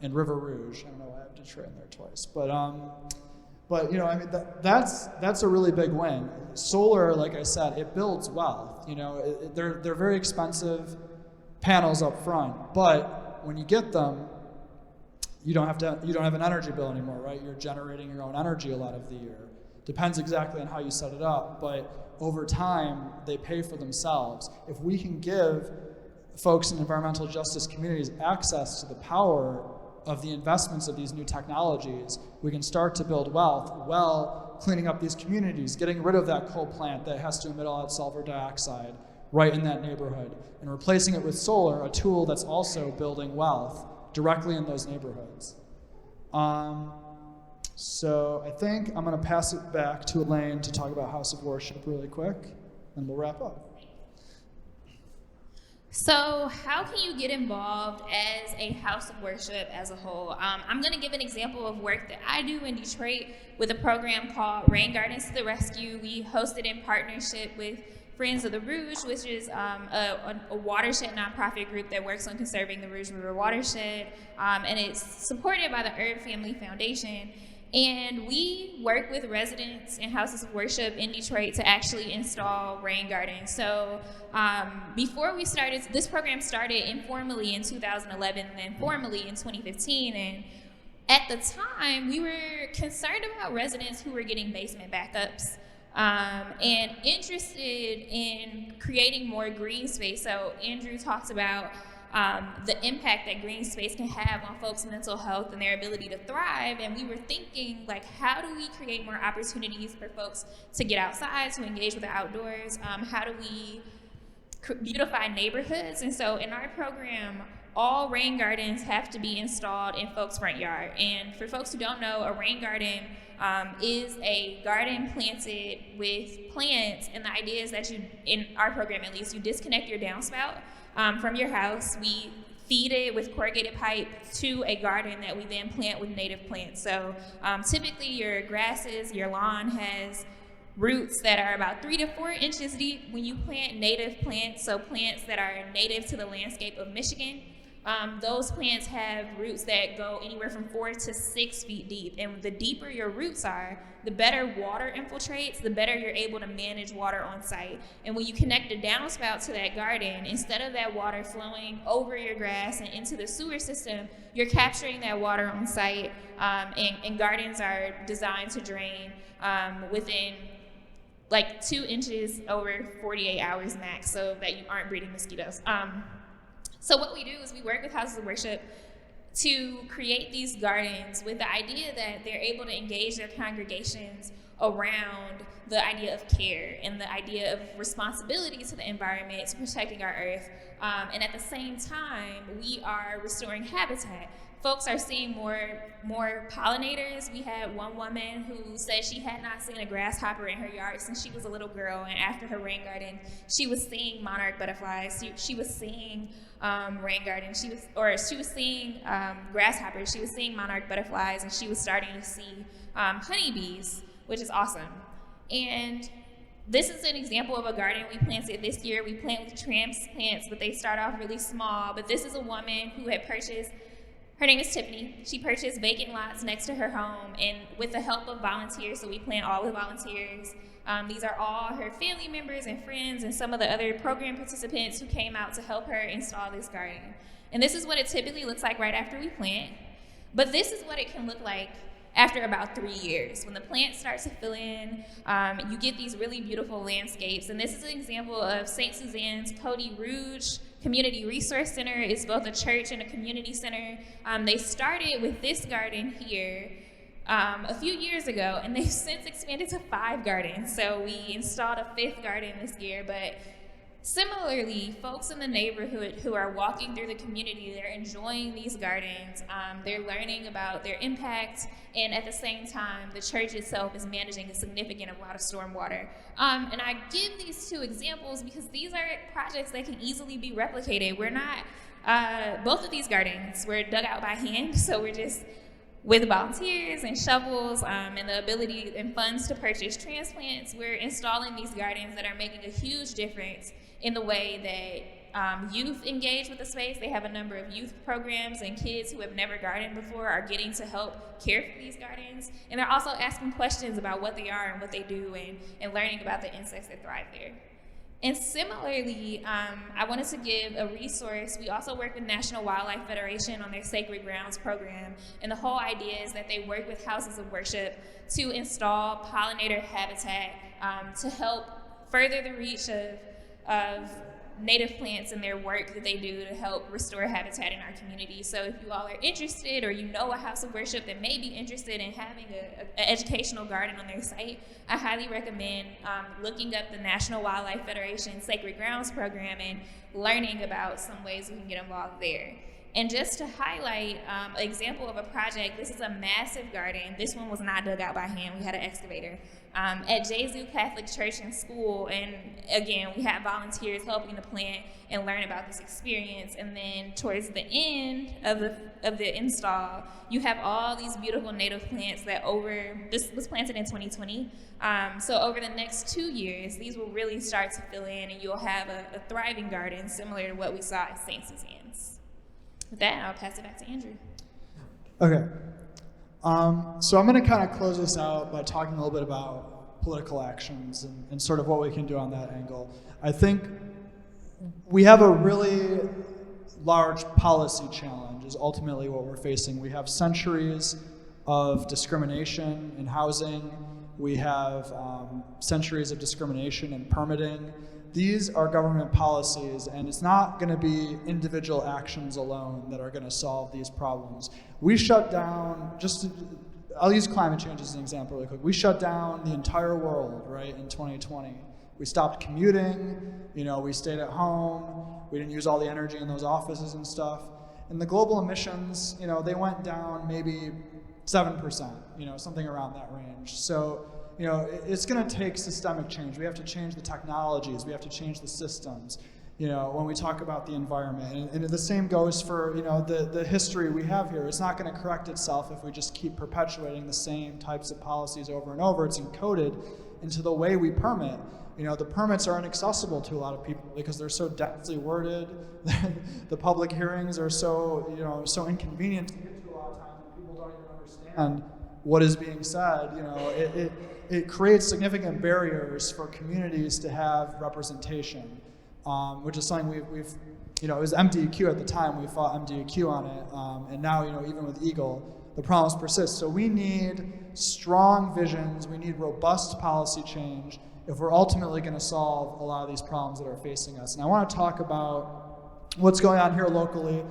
and River Rouge. I don't know why I have Detroit in there twice, but that's a really big win. Solar, like I said, it builds wealth. They're very expensive panels up front, but when you get them, you don't have an energy bill anymore, right? You're generating your own energy a lot of the year. Depends exactly on how you set it up, but over time they pay for themselves. If we can give folks in environmental justice communities access to the power of the investments of these new technologies, we can start to build wealth while cleaning up these communities, getting rid of that coal plant that has to emit all that sulfur dioxide right in that neighborhood, and replacing it with solar, a tool that's also building wealth directly in those neighborhoods. So I think I'm going to pass it back to Elaine to talk about House of Worship really quick, and we'll wrap up. So how can you get involved as a house of worship as a whole? I'm going to give an example of work that I do in Detroit with a program called Rain Gardens to the Rescue. We host it in partnership with Friends of the Rouge, which is a watershed nonprofit group that works on conserving the Rouge River watershed, and it's supported by the Herb Family Foundation. And we work with residents and houses of worship in Detroit to actually install rain gardens. So before we started, this program started informally in 2011 and then formally in 2015. And at the time, we were concerned about residents who were getting basement backups and interested in creating more green space. So Andrew talked about the impact that green space can have on folks' mental health and their ability to thrive. And we were thinking, like, how do we create more opportunities for folks to get outside, to engage with the outdoors? How do we beautify neighborhoods? And so in our program, all rain gardens have to be installed in folks' front yard. And for folks who don't know, a rain garden is a garden planted with plants. And the idea is that you, in our program at least, you disconnect your downspout from your house. We feed it with corrugated pipe to a garden that we then plant with native plants. So typically your grasses, your lawn has roots that are about 3 to 4 inches deep. When you plant native plants, so plants that are native to the landscape of Michigan, those plants have roots that go anywhere from 4 to 6 feet deep. And the deeper your roots are, the better water infiltrates, the better you're able to manage water on site. And when you connect a downspout to that garden, instead of that water flowing over your grass and into the sewer system, you're capturing that water on site. And gardens are designed to drain within like 2 inches over 48 hours max, so that you aren't breeding mosquitoes. So what we do is we work with houses of worship to create these gardens with the idea that they're able to engage their congregations around the idea of care and the idea of responsibility to the environment, to protecting our earth. And at the same time, we are restoring habitat. Folks are seeing more pollinators. We had one woman who said she had not seen a grasshopper in her yard since she was a little girl, and after her rain garden, she was seeing monarch butterflies. She was seeing rain gardens. She was seeing grasshoppers. She was seeing monarch butterflies, and she was starting to see honeybees, which is awesome. And this is an example of a garden we planted this year. We plant with transplants, but they start off really small. But this is a woman who had purchased, her name is Tiffany. She purchased vacant lots next to her home, and with the help of volunteers, so we plant all with volunteers. These are all her family members and friends and some of the other program participants who came out to help her install this garden. And this is what it typically looks like right after we plant. But this is what it can look like after about 3 years. When the plant starts to fill in, you get these really beautiful landscapes. And this is an example of St. Suzanne's Cody Rouge Community Resource Center. It's both a church and a community center. They started with this garden here a few years ago, and they've since expanded to 5 gardens. So we installed a 5th garden this year. But similarly, folks in the neighborhood who are walking through the community, they're enjoying these gardens. They're learning about their impact, and at the same time, the church itself is managing a significant amount of stormwater. And I give these 2 examples because these are projects that can easily be replicated. We're not, both of these gardens were dug out by hand, so we're just with volunteers and shovels and the ability and funds to purchase transplants, we're installing these gardens that are making a huge difference in the way that youth engage with the space. They have a number of youth programs, and kids who have never gardened before are getting to help care for these gardens. And they're also asking questions about what they are and what they do, and learning about the insects that thrive there. And similarly, I wanted to give a resource. We also work with National Wildlife Federation on their Sacred Grounds program. And the whole idea is that they work with houses of worship to install pollinator habitat to help further the reach of native plants and their work that they do to help restore habitat in our community. So if you all are interested, or you know a house of worship that may be interested in having an educational garden on their site, I highly recommend looking up the National Wildlife Federation Sacred Grounds program and learning about some ways we can get involved there. And just to highlight an example of a project, this is a massive garden. This one was not dug out by hand. We had an excavator at Jesu Catholic Church and School. And again, we had volunteers helping to plant and learn about this experience. And then towards the end of the install, you have all these beautiful native plants that this was planted in 2020. So over the next 2 years, these will really start to fill in, and you'll have a thriving garden similar to what we saw at St. Suzanne's. With that, I'll pass it back to Andrew. Okay. So I'm going to kind of close this out by talking a little bit about political actions and sort of what we can do on that angle. I think we have a really large policy challenge is ultimately what we're facing. We have centuries of discrimination in housing. We have centuries of discrimination in permitting. These are government policies, and it's not going to be individual actions alone that are going to solve these problems. We shut down, I'll use climate change as an example really quick. We shut down the entire world, right, in 2020. We stopped commuting, we stayed at home, we didn't use all the energy in those offices and stuff. And the global emissions, they went down maybe 7%, something around that range. So, it's going to take systemic change. We have to change the technologies. We have to change the systems, when we talk about the environment. And the same goes for, the history we have here. It's not going to correct itself if we just keep perpetuating the same types of policies over and over. It's encoded into the way we permit. The permits are inaccessible to a lot of people because they're so densely worded. The public hearings are so, so inconvenient to get to a lot of times, and people don't even understand what is being said. It creates significant barriers for communities to have representation, which is something we've it was MDEQ at the time. We fought MDEQ on it, and now, even with Eagle, the problems persist. So we need strong visions. We need robust policy change if we're ultimately going to solve a lot of these problems that are facing us. And I want to talk about what's going on here locally.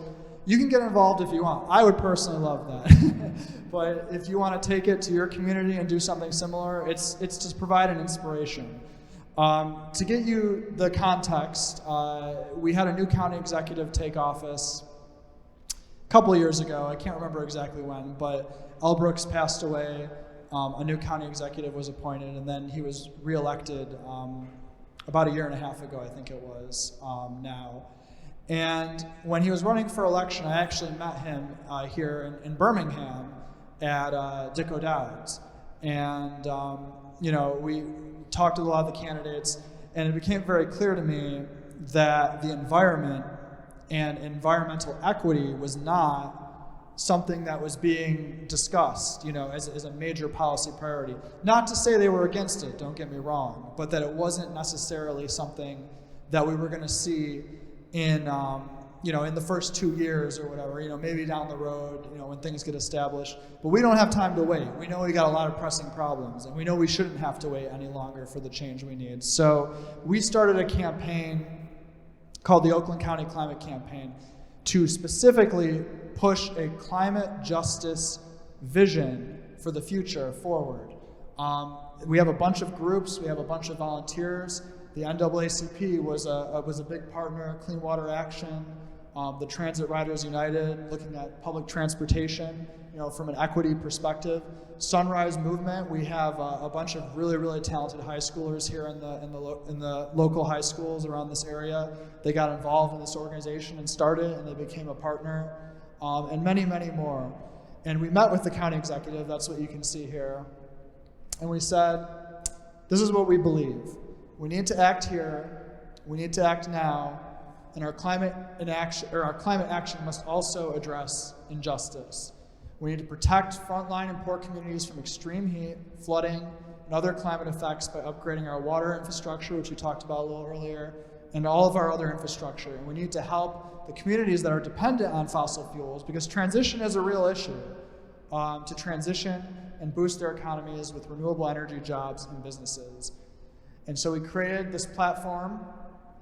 You can get involved if you want. I would personally love that. But if you want to take it to your community and do something similar, it's to provide an inspiration. To get you the context, we had a new county executive take office a couple of years ago. I can't remember exactly when, but Al Brooks passed away. A new county executive was appointed, and then he was reelected about a year and a half ago, I think it was now. And when he was running for election, I actually met him here in Birmingham at Dick O'Dowd's. And, we talked to a lot of the candidates, and it became very clear to me that the environment and environmental equity was not something that was being discussed, as a major policy priority. Not to say they were against it, don't get me wrong, but that it wasn't necessarily something that we were going to see in the first 2 years or whatever, maybe down the road, when things get established. But we don't have time to wait. We know we got a lot of pressing problems, and we know we shouldn't have to wait any longer for the change we need. So we started a campaign called the Oakland County Climate Campaign to specifically push a climate justice vision for the future forward. We have a bunch of groups, we have a bunch of volunteers. The NAACP was a big partner, Clean Water Action, the Transit Riders United, looking at public transportation, from an equity perspective. Sunrise Movement, we have a bunch of really, really talented high schoolers here in the local high schools around this area. They got involved in this organization and started, and they became a partner, and many, many more. And we met with the county executive, that's what you can see here, and we said, this is what we believe. We need to act here, we need to act now, and our climate action must also address injustice. We need to protect frontline and poor communities from extreme heat, flooding, and other climate effects by upgrading our water infrastructure, which we talked about a little earlier, and all of our other infrastructure. And we need to help the communities that are dependent on fossil fuels, because transition is a real issue, to transition and boost their economies with renewable energy jobs and businesses. And so we created this platform,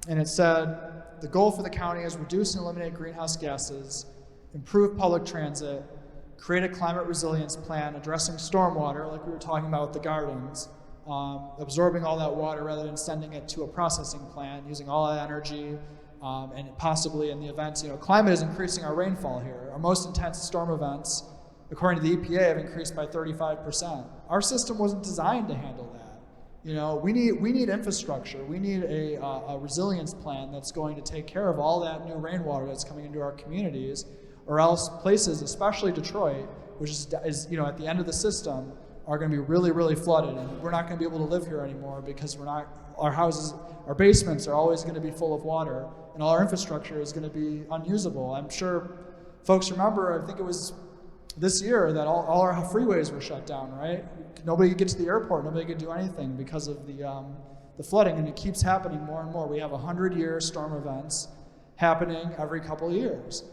and it said, the goal for the county is reduce and eliminate greenhouse gases, improve public transit, create a climate resilience plan addressing stormwater, like we were talking about with the gardens, absorbing all that water rather than sending it to a processing plant, using all that energy, and possibly in the events, climate is increasing our rainfall here. Our most intense storm events, according to the EPA, have increased by 35%. Our system wasn't designed to handle that. We need infrastructure. We need a resilience plan that's going to take care of all that new rainwater that's coming into our communities, or else places, especially Detroit, which is at the end of the system, are going to be really, really flooded, and we're not going to be able to live here anymore because our houses, our basements are always going to be full of water, and all our infrastructure is going to be unusable. I'm sure folks remember, I think it was this year that all our freeways were shut down, right? Nobody could get to the airport, nobody could do anything because of the flooding, and it keeps happening more and more. We have 100-year storm events happening every couple of years.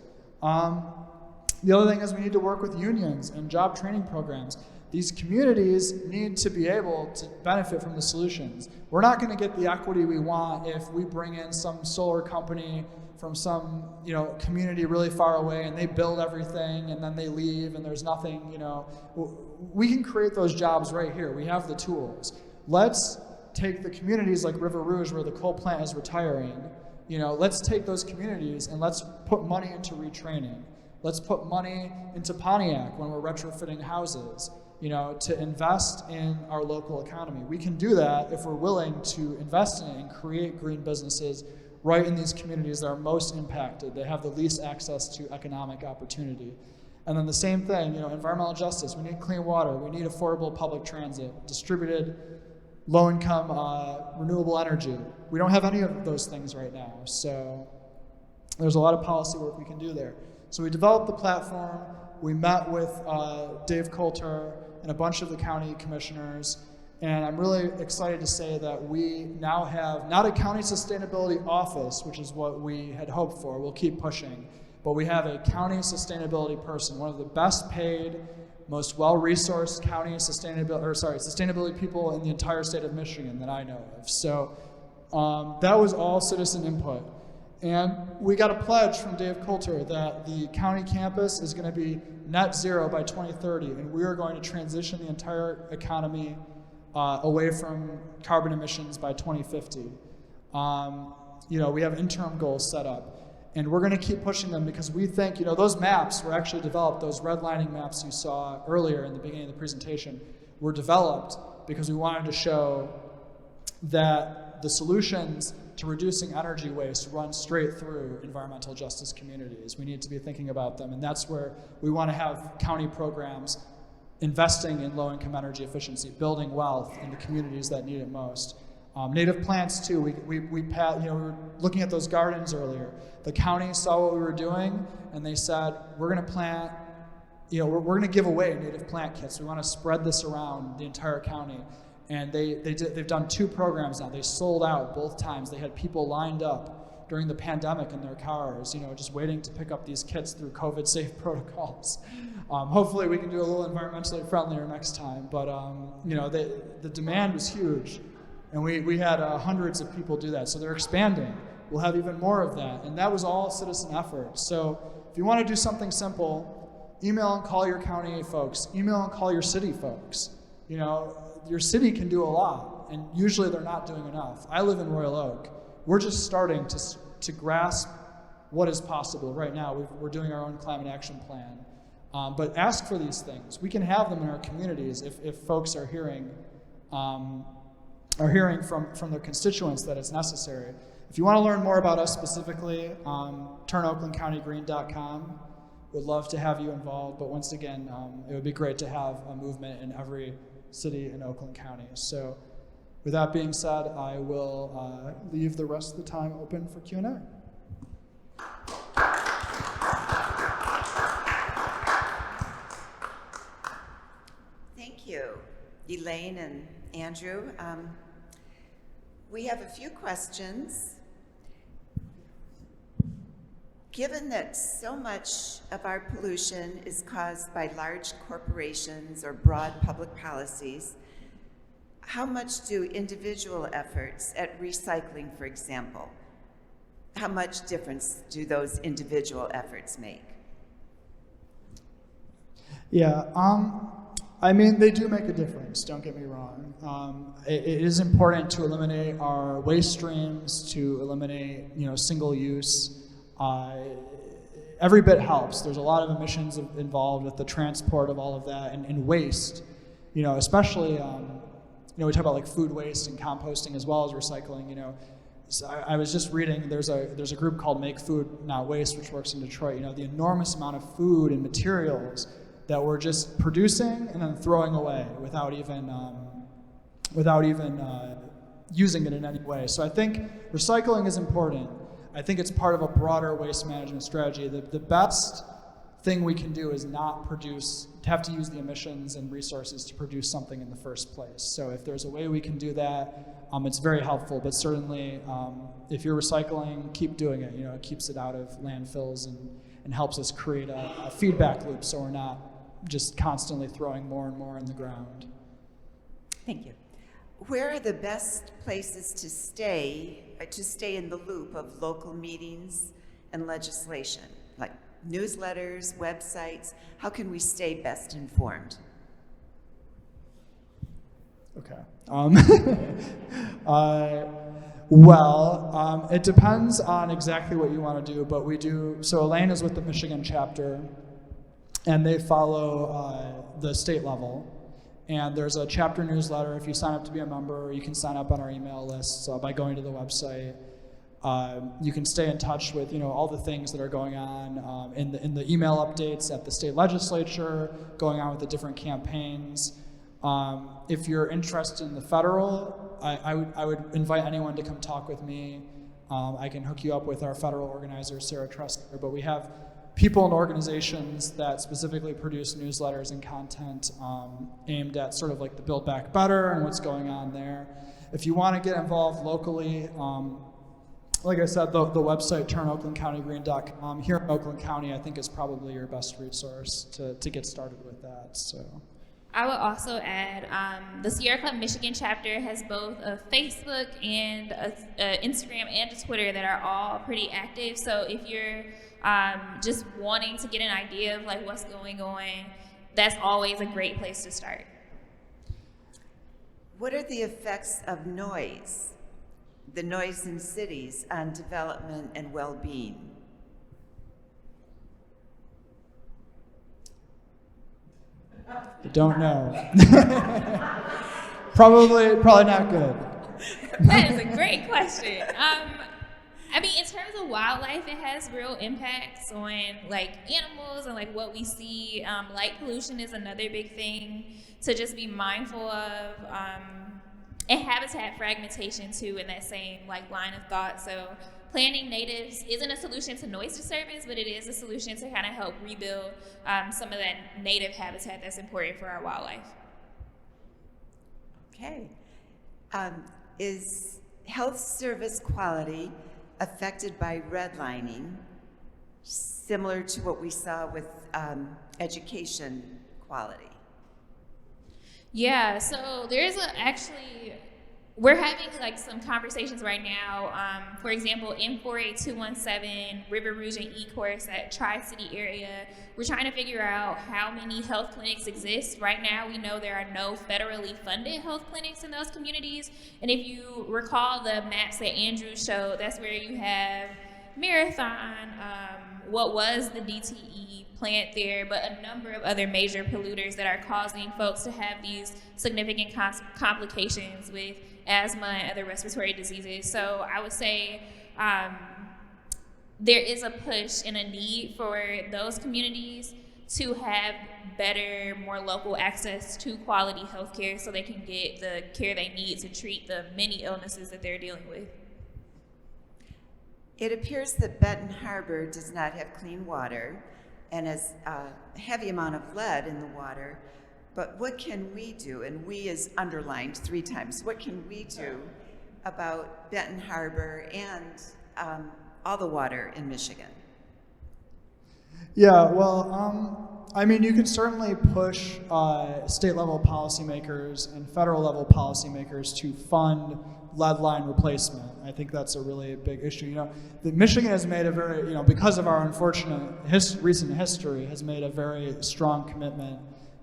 The other thing is we need to work with unions and job training programs. These communities need to be able to benefit from the solutions. We're not going to get the equity we want if we bring in some solar company from some community really far away and they build everything and then they leave and there's nothing. We can create those jobs right here. We have the tools. Let's take the communities like River Rouge where the coal plant is retiring. Let's take those communities and let's put money into retraining. Let's put money into Pontiac when we're retrofitting houses, to invest in our local economy. We can do that if we're willing to invest in it and create green businesses right in these communities that are most impacted. They have the least access to economic opportunity. And then the same thing, environmental justice. We need clean water. We need affordable public transit, distributed low-income renewable energy. We don't have any of those things right now. So there's a lot of policy work we can do there. So we developed the platform. We met with Dave Coulter and a bunch of the county commissioners. And I'm really excited to say that we now have not a county sustainability office, which is what we had hoped for. We'll keep pushing. But we have a county sustainability person, one of the best paid, most well-resourced county sustainability people in the entire state of Michigan that I know of. So that was all citizen input. And we got a pledge from Dave Coulter that the county campus is going to be net zero by 2030, and we are going to transition the entire economy away from carbon emissions by 2050. We have interim goals set up, and we're going to keep pushing them because we think, those maps were actually developed, those redlining maps you saw earlier in the beginning of the presentation were developed because we wanted to show that the solutions to reducing energy waste run straight through environmental justice communities. We need to be thinking about them, and that's where we want to have county programs investing in low-income energy efficiency, building wealth in the communities that need it most. Native plants too. We were looking at those gardens earlier. The county saw what we were doing, and they said, we're going to plant. We're going to give away native plant kits. We want to spread this around the entire county. And they've done 2 programs now. They sold out both times. They had people lined up during the pandemic in their cars, just waiting to pick up these kits through COVID-safe protocols. Hopefully we can do a little environmentally friendlier next time. But the demand was huge, and we had hundreds of people do that. So they're expanding. We'll have even more of that, and that was all citizen effort. So if you want to do something simple, email and call your county folks. Email and call your city folks. Your city can do a lot, and usually they're not doing enough. I live in Royal Oak. We're just starting to grasp what is possible right now. We're doing our own climate action plan. But ask for these things. We can have them in our communities if folks are hearing from their constituents that it's necessary. If you want to learn more about us specifically, turnoaklandcountygreen.com. We'd love to have you involved, but once again, it would be great to have a movement in every city in Oakland County. So with that being said, I will leave the rest of the time open for Q&A. Thank you, Elaine and Andrew. We have a few questions. Given that so much of our pollution is caused by large corporations or broad public policies, how much do individual efforts at recycling, for example, how much difference do those individual efforts make? Yeah, they do make a difference, don't get me wrong. It is important to eliminate our waste streams, to eliminate, single use. Every bit helps. There's a lot of emissions involved with the transport of all of that and waste, especially, we talk about like food waste and composting as well as recycling, So I was just reading, there's a group called Make Food Not Waste, which works in Detroit, the enormous amount of food and materials that we're just producing and then throwing away without even using it in any way. So I think recycling is important. I think it's part of a broader waste management strategy. The best thing we can do is not have to use the emissions and resources to produce something in the first place. So if there's a way we can do that, it's very helpful. But certainly, if you're recycling, keep doing it. It keeps it out of landfills and helps us create a feedback loop, so we're not just constantly throwing more and more in the ground. Thank you. Where are the best places to stay in the loop of local meetings and legislation, like newsletters, websites? How can we stay best informed? Okay. It depends on exactly what you want to do, but we do. So Elaine is with the Michigan chapter, and they follow the state level. And there's a chapter newsletter. If you sign up to be a member, you can sign up on our email list by going to the website. You can stay in touch with all the things that are going on in the email updates at the state legislature, going on with the different campaigns. If you're interested in the federal, I would invite anyone to come talk with me. I can hook you up with our federal organizer, Sarah Tressler, but we have people and organizations that specifically produce newsletters and content aimed at sort of like the Build Back Better and what's going on there. If you want to get involved locally, like I said, the website turnoaklandcountygreen.com here in Oakland County, I think, is probably your best resource to get started with that. So I would also add the Sierra Club Michigan chapter has both a Facebook and a Instagram and a Twitter that are all pretty active. So if you're just wanting to get an idea of like what's going on, that's always a great place to start. What are the effects of noise, the noise in cities, on development and well-being? I don't know. Probably not good. That is a great question. I mean, in terms of wildlife, it has real impacts on like animals and like what we see. Light pollution is another big thing to just be mindful of, and habitat fragmentation too in that same like line of thought. So planting natives isn't a solution to noise disturbance, but it is a solution to kind of help rebuild some of that native habitat that's important for our wildlife. Okay. Is health service quality affected by redlining, similar to what we saw with education quality? Yeah, so we're having like some conversations right now. For example, in 48217, River Rouge and E-Course at Tri-City area, we're trying to figure out how many health clinics exist. Right now, we know there are no federally funded health clinics in those communities. And if you recall the maps that Andrew showed, that's where you have Marathon, what was the DTE plant there, but a number of other major polluters that are causing folks to have these significant complications with asthma and other respiratory diseases. So I would say there is a push and a need for those communities to have better, more local access to quality health care so they can get the care they need to treat the many illnesses that they're dealing with. It appears that Benton Harbor does not have clean water and has a heavy amount of lead in the water. But what can we do? And we is underlined 3 times. What can we do about Benton Harbor and all the water in Michigan? Yeah, well, I mean, you can certainly push state-level policymakers and federal-level policymakers to fund lead line replacement. I think that's a really big issue. Michigan has made a very, because of our unfortunate recent history, has made a very strong commitment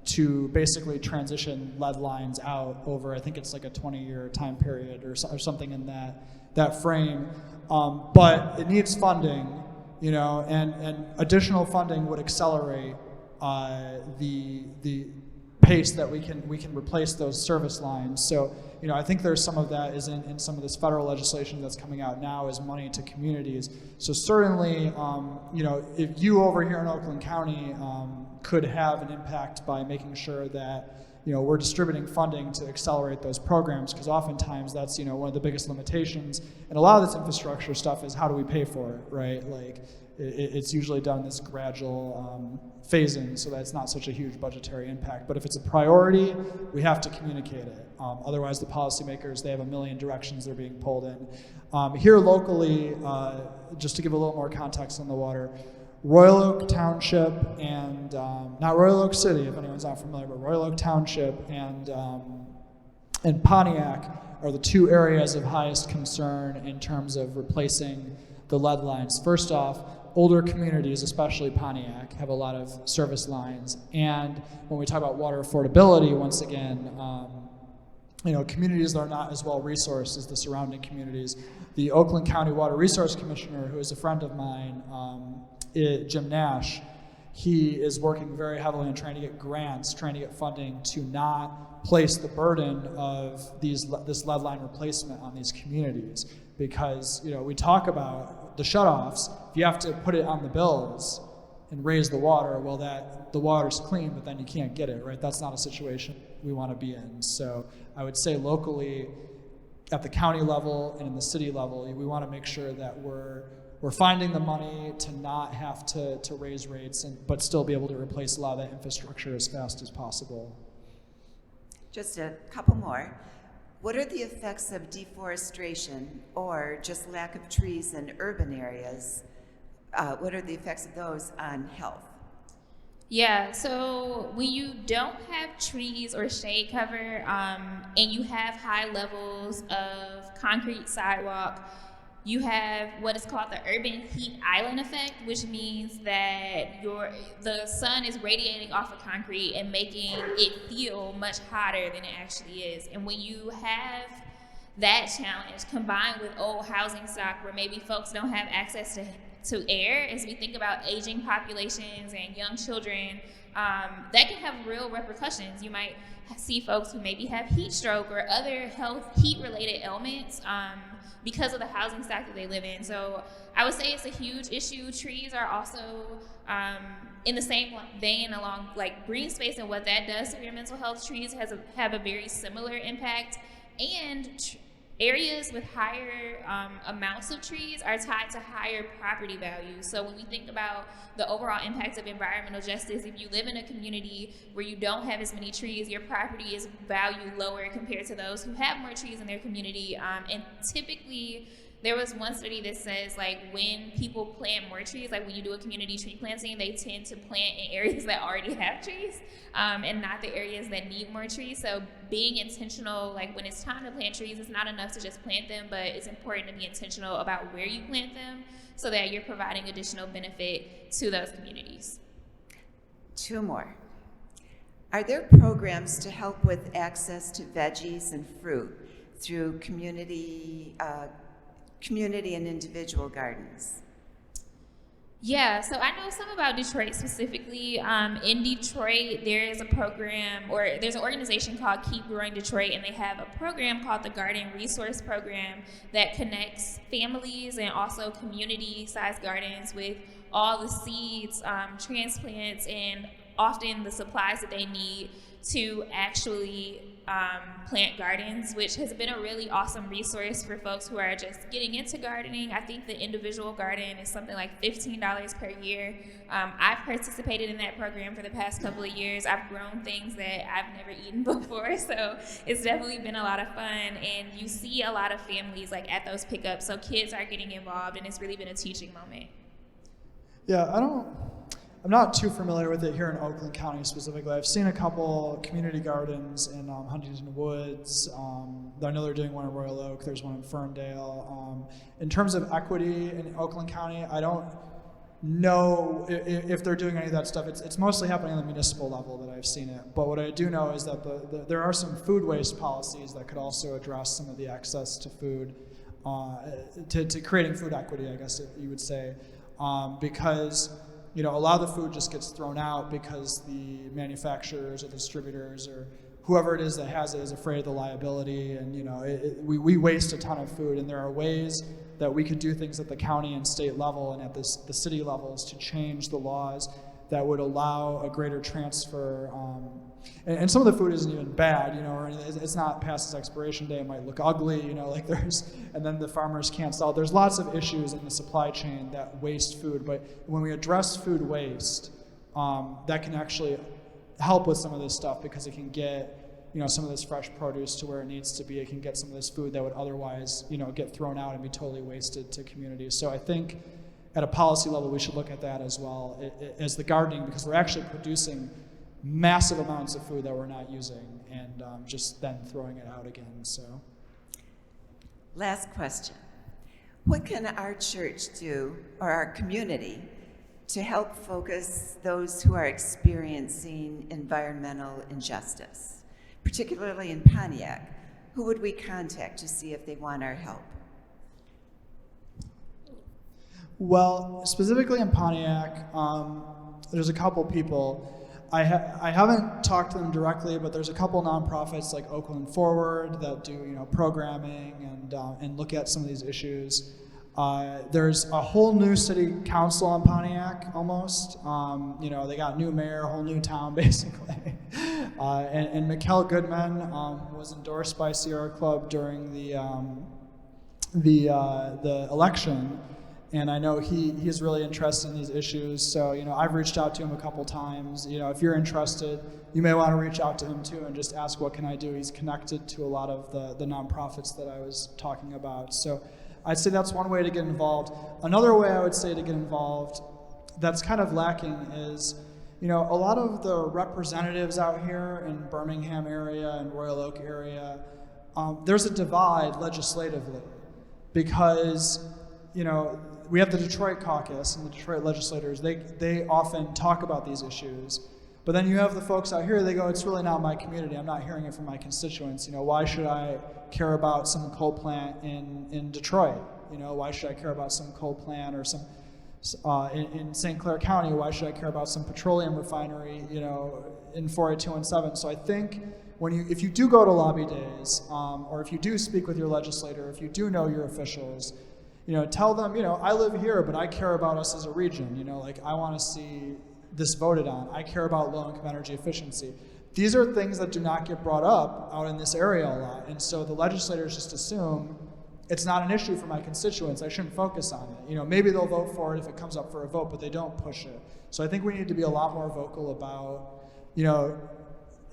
to basically transition lead lines out over, I think it's like a 20-year time period or something in that frame. But it needs funding, and additional funding would accelerate the pace that we can replace those service lines. So, I think there's some of that is in some of this federal legislation that's coming out now as money to communities. So certainly, if you over here in Oakland County could have an impact by making sure that we're distributing funding to accelerate those programs, because oftentimes that's one of the biggest limitations. And a lot of this infrastructure stuff is how do we pay for it, right? Like it's usually done in this gradual phasing so that it's not such a huge budgetary impact. But if it's a priority, we have to communicate it. Otherwise, the policymakers, they have a million directions they're being pulled in. Here locally, just to give a little more context on the water, Royal Oak Township and, not Royal Oak City, if anyone's not familiar, but Royal Oak Township and Pontiac are the two areas of highest concern in terms of replacing the lead lines. First off, older communities, especially Pontiac, have a lot of service lines. And when we talk about water affordability, once again, communities that are not as well resourced as the surrounding communities. The Oakland County Water Resource Commissioner, who is a friend of mine, Jim Nash, he is working very heavily on trying to get grants, trying to get funding to not place the burden of this lead line replacement on these communities. Because we talk about the shutoffs, if you have to put it on the bills and raise the water, well, the water's clean, but then you can't get it, right? That's not a situation we want to be in. So I would say locally, at the county level and in the city level, we want to make sure that we're finding the money to not have to raise rates, but still be able to replace a lot of that infrastructure as fast as possible. Just a couple more. What are the effects of deforestation or just lack of trees in urban areas? What are the effects of those on health? Yeah, so when you don't have trees or shade cover and you have high levels of concrete sidewalk, you have what is called the urban heat island effect, which means that the sun is radiating off of concrete and making it feel much hotter than it actually is. And when you have that challenge combined with old housing stock where maybe folks don't have access to air, as we think about aging populations and young children, that can have real repercussions. You might see folks who maybe have heat stroke or other heat-related ailments because of the housing stock that they live in. So I would say it's a huge issue. Trees are also in the same vein along like green space and what that does to your mental health. Trees have a very similar impact, and areas with higher amounts of trees are tied to higher property values. So when we think about the overall impact of environmental justice, if you live in a community where you don't have as many trees, your property is valued lower compared to those who have more trees in their community. And typically, there was one study that says like when people plant more trees, like when you do a community tree planting, they tend to plant in areas that already have trees and not the areas that need more trees. So being intentional, like when it's time to plant trees, it's not enough to just plant them, but it's important to be intentional about where you plant them so that you're providing additional benefit to those communities. Two more. Are there programs to help with access to veggies and fruit through community and individual gardens? Yeah, so I know some about Detroit specifically. In Detroit, there's a program, or there's an organization called Keep Growing Detroit, and they have a program called the Garden Resource Program that connects families and also community-sized gardens with all the seeds, transplants, and often the supplies that they need to actually plant gardens, which has been a really awesome resource for folks who are just getting into gardening. I think the individual garden is something like $15 per year. I've participated in that program for the past couple of years. I've grown things that I've never eaten before, so it's definitely been a lot of fun, and you see a lot of families like at those pickups, so kids are getting involved, and it's really been a teaching moment. Yeah, I'm not too familiar with it here in Oakland County specifically. I've seen a couple community gardens in Huntington Woods. I know they're doing one in Royal Oak. There's one in Ferndale. In terms of equity in Oakland County, I don't know if they're doing any of that stuff. It's mostly happening on the municipal level that I've seen it. But what I do know is that there are some food waste policies that could also address some of the access to food, to creating food equity, I guess you would say, because a lot of the food just gets thrown out because the manufacturers or distributors or whoever it is that has it is afraid of the liability, and we waste a ton of food, and there are ways that we could do things at the county and state level and at the city levels to change the laws that would allow a greater transfer. And some of the food isn't even bad, or it's not past its expiration date. It might look ugly, and then the farmers can't sell. There's lots of issues in the supply chain that waste food, but when we address food waste, that can actually help with some of this stuff, because it can get some of this fresh produce to where it needs to be. It can get some of this food that would otherwise get thrown out and be totally wasted to communities. So I think at a policy level we should look at that as well as the gardening, because we're actually producing massive amounts of food that we're not using and just then throwing it out again. So last question. What can our church do, or our community, to help focus those who are experiencing environmental injustice, particularly in Pontiac? Who would we contact to see if they want our help? Well, specifically in Pontiac, there's a couple people. I haven't talked to them directly, but there's a couple nonprofits like Oakland Forward that do programming and look at some of these issues. There's a whole new city council in Pontiac almost. They got new mayor, a whole new town basically. And Mikkel Goodman was endorsed by Sierra Club during the election. And I know he's really interested in these issues. So, I've reached out to him a couple times. If you're interested, you may want to reach out to him too and just ask, what can I do? He's connected to a lot of the nonprofits that I was talking about. So I'd say that's one way to get involved. Another way I would say to get involved that's kind of lacking is, a lot of the representatives out here in Birmingham area and Royal Oak area, there's a divide legislatively because, we have the Detroit caucus and the Detroit legislators, they often talk about these issues. But then you have the folks out here, they go, it's really not my community. I'm not hearing it from my constituents. Why should I care about some coal plant in Detroit? Why should I care about some coal plant or some in St. Clair County? Why should I care about some petroleum refinery, in 48217? So I think if you do go to lobby days, or if you do speak with your legislator, if you do know your officials, tell them, I live here, but I care about us as a region. I want to see this voted on. I care about low-income energy efficiency. These are things that do not get brought up out in this area a lot. And so the legislators just assume it's not an issue for my constituents. I shouldn't focus on it. Maybe they'll vote for it if it comes up for a vote, but they don't push it. So I think we need to be a lot more vocal about,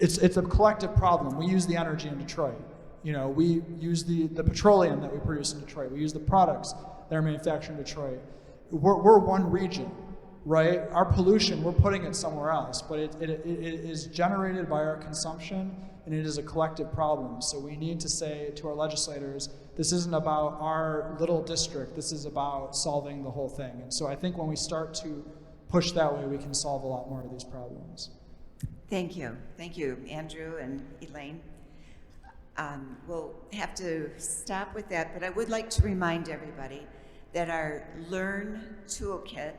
it's a collective problem. We use the energy in Detroit. We use the petroleum that we produce in Detroit. We use the products that are manufactured in Detroit. We're one region, right? Our pollution, we're putting it somewhere else, but it is generated by our consumption, and it is a collective problem. So we need to say to our legislators, this isn't about our little district, this is about solving the whole thing. And so I think when we start to push that way, we can solve a lot more of these problems. Thank you, Andrew and Elaine. We'll have to stop with that, but I would like to remind everybody that our Learn Toolkit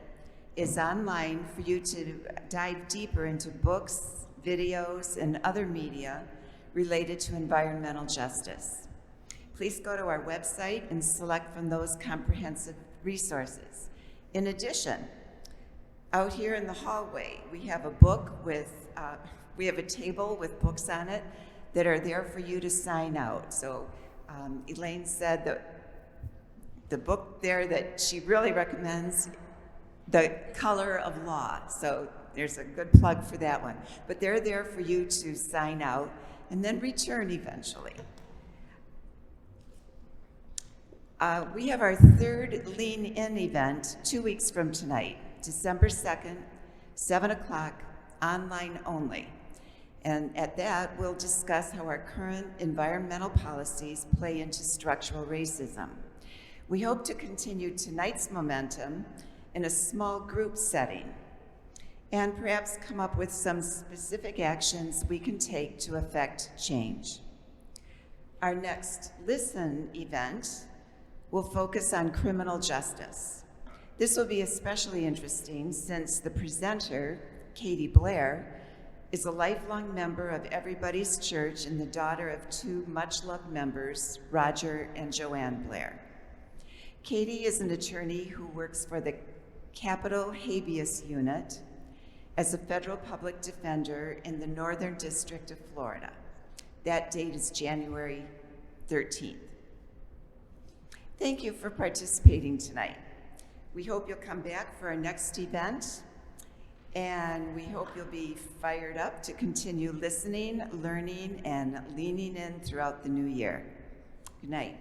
is online for you to dive deeper into books, videos, and other media related to environmental justice. Please go to our website and select from those comprehensive resources. In addition, out here in the hallway, we have a table with books on it that are there for you to sign out. So Elaine said that the book there that she really recommends, The Color of Law. So there's a good plug for that one. But they're there for you to sign out and then return eventually. We have our third Lean In event 2 weeks from tonight, December 2nd, 7 o'clock, online only. And at that, we'll discuss how our current environmental policies play into structural racism. We hope to continue tonight's momentum in a small group setting and perhaps come up with some specific actions we can take to affect change. Our next Listen event will focus on criminal justice. This will be especially interesting since the presenter, Katie Blair, is a lifelong member of Everybody's Church and the daughter of two much-loved members, Roger and Joanne Blair. Katie is an attorney who works for the Capital Habeas Unit as a federal public defender in the Northern District of Florida. That date is January 13th. Thank you for participating tonight. We hope you'll come back for our next event, and we hope you'll be fired up to continue listening, learning, and leaning in throughout the new year. Good night.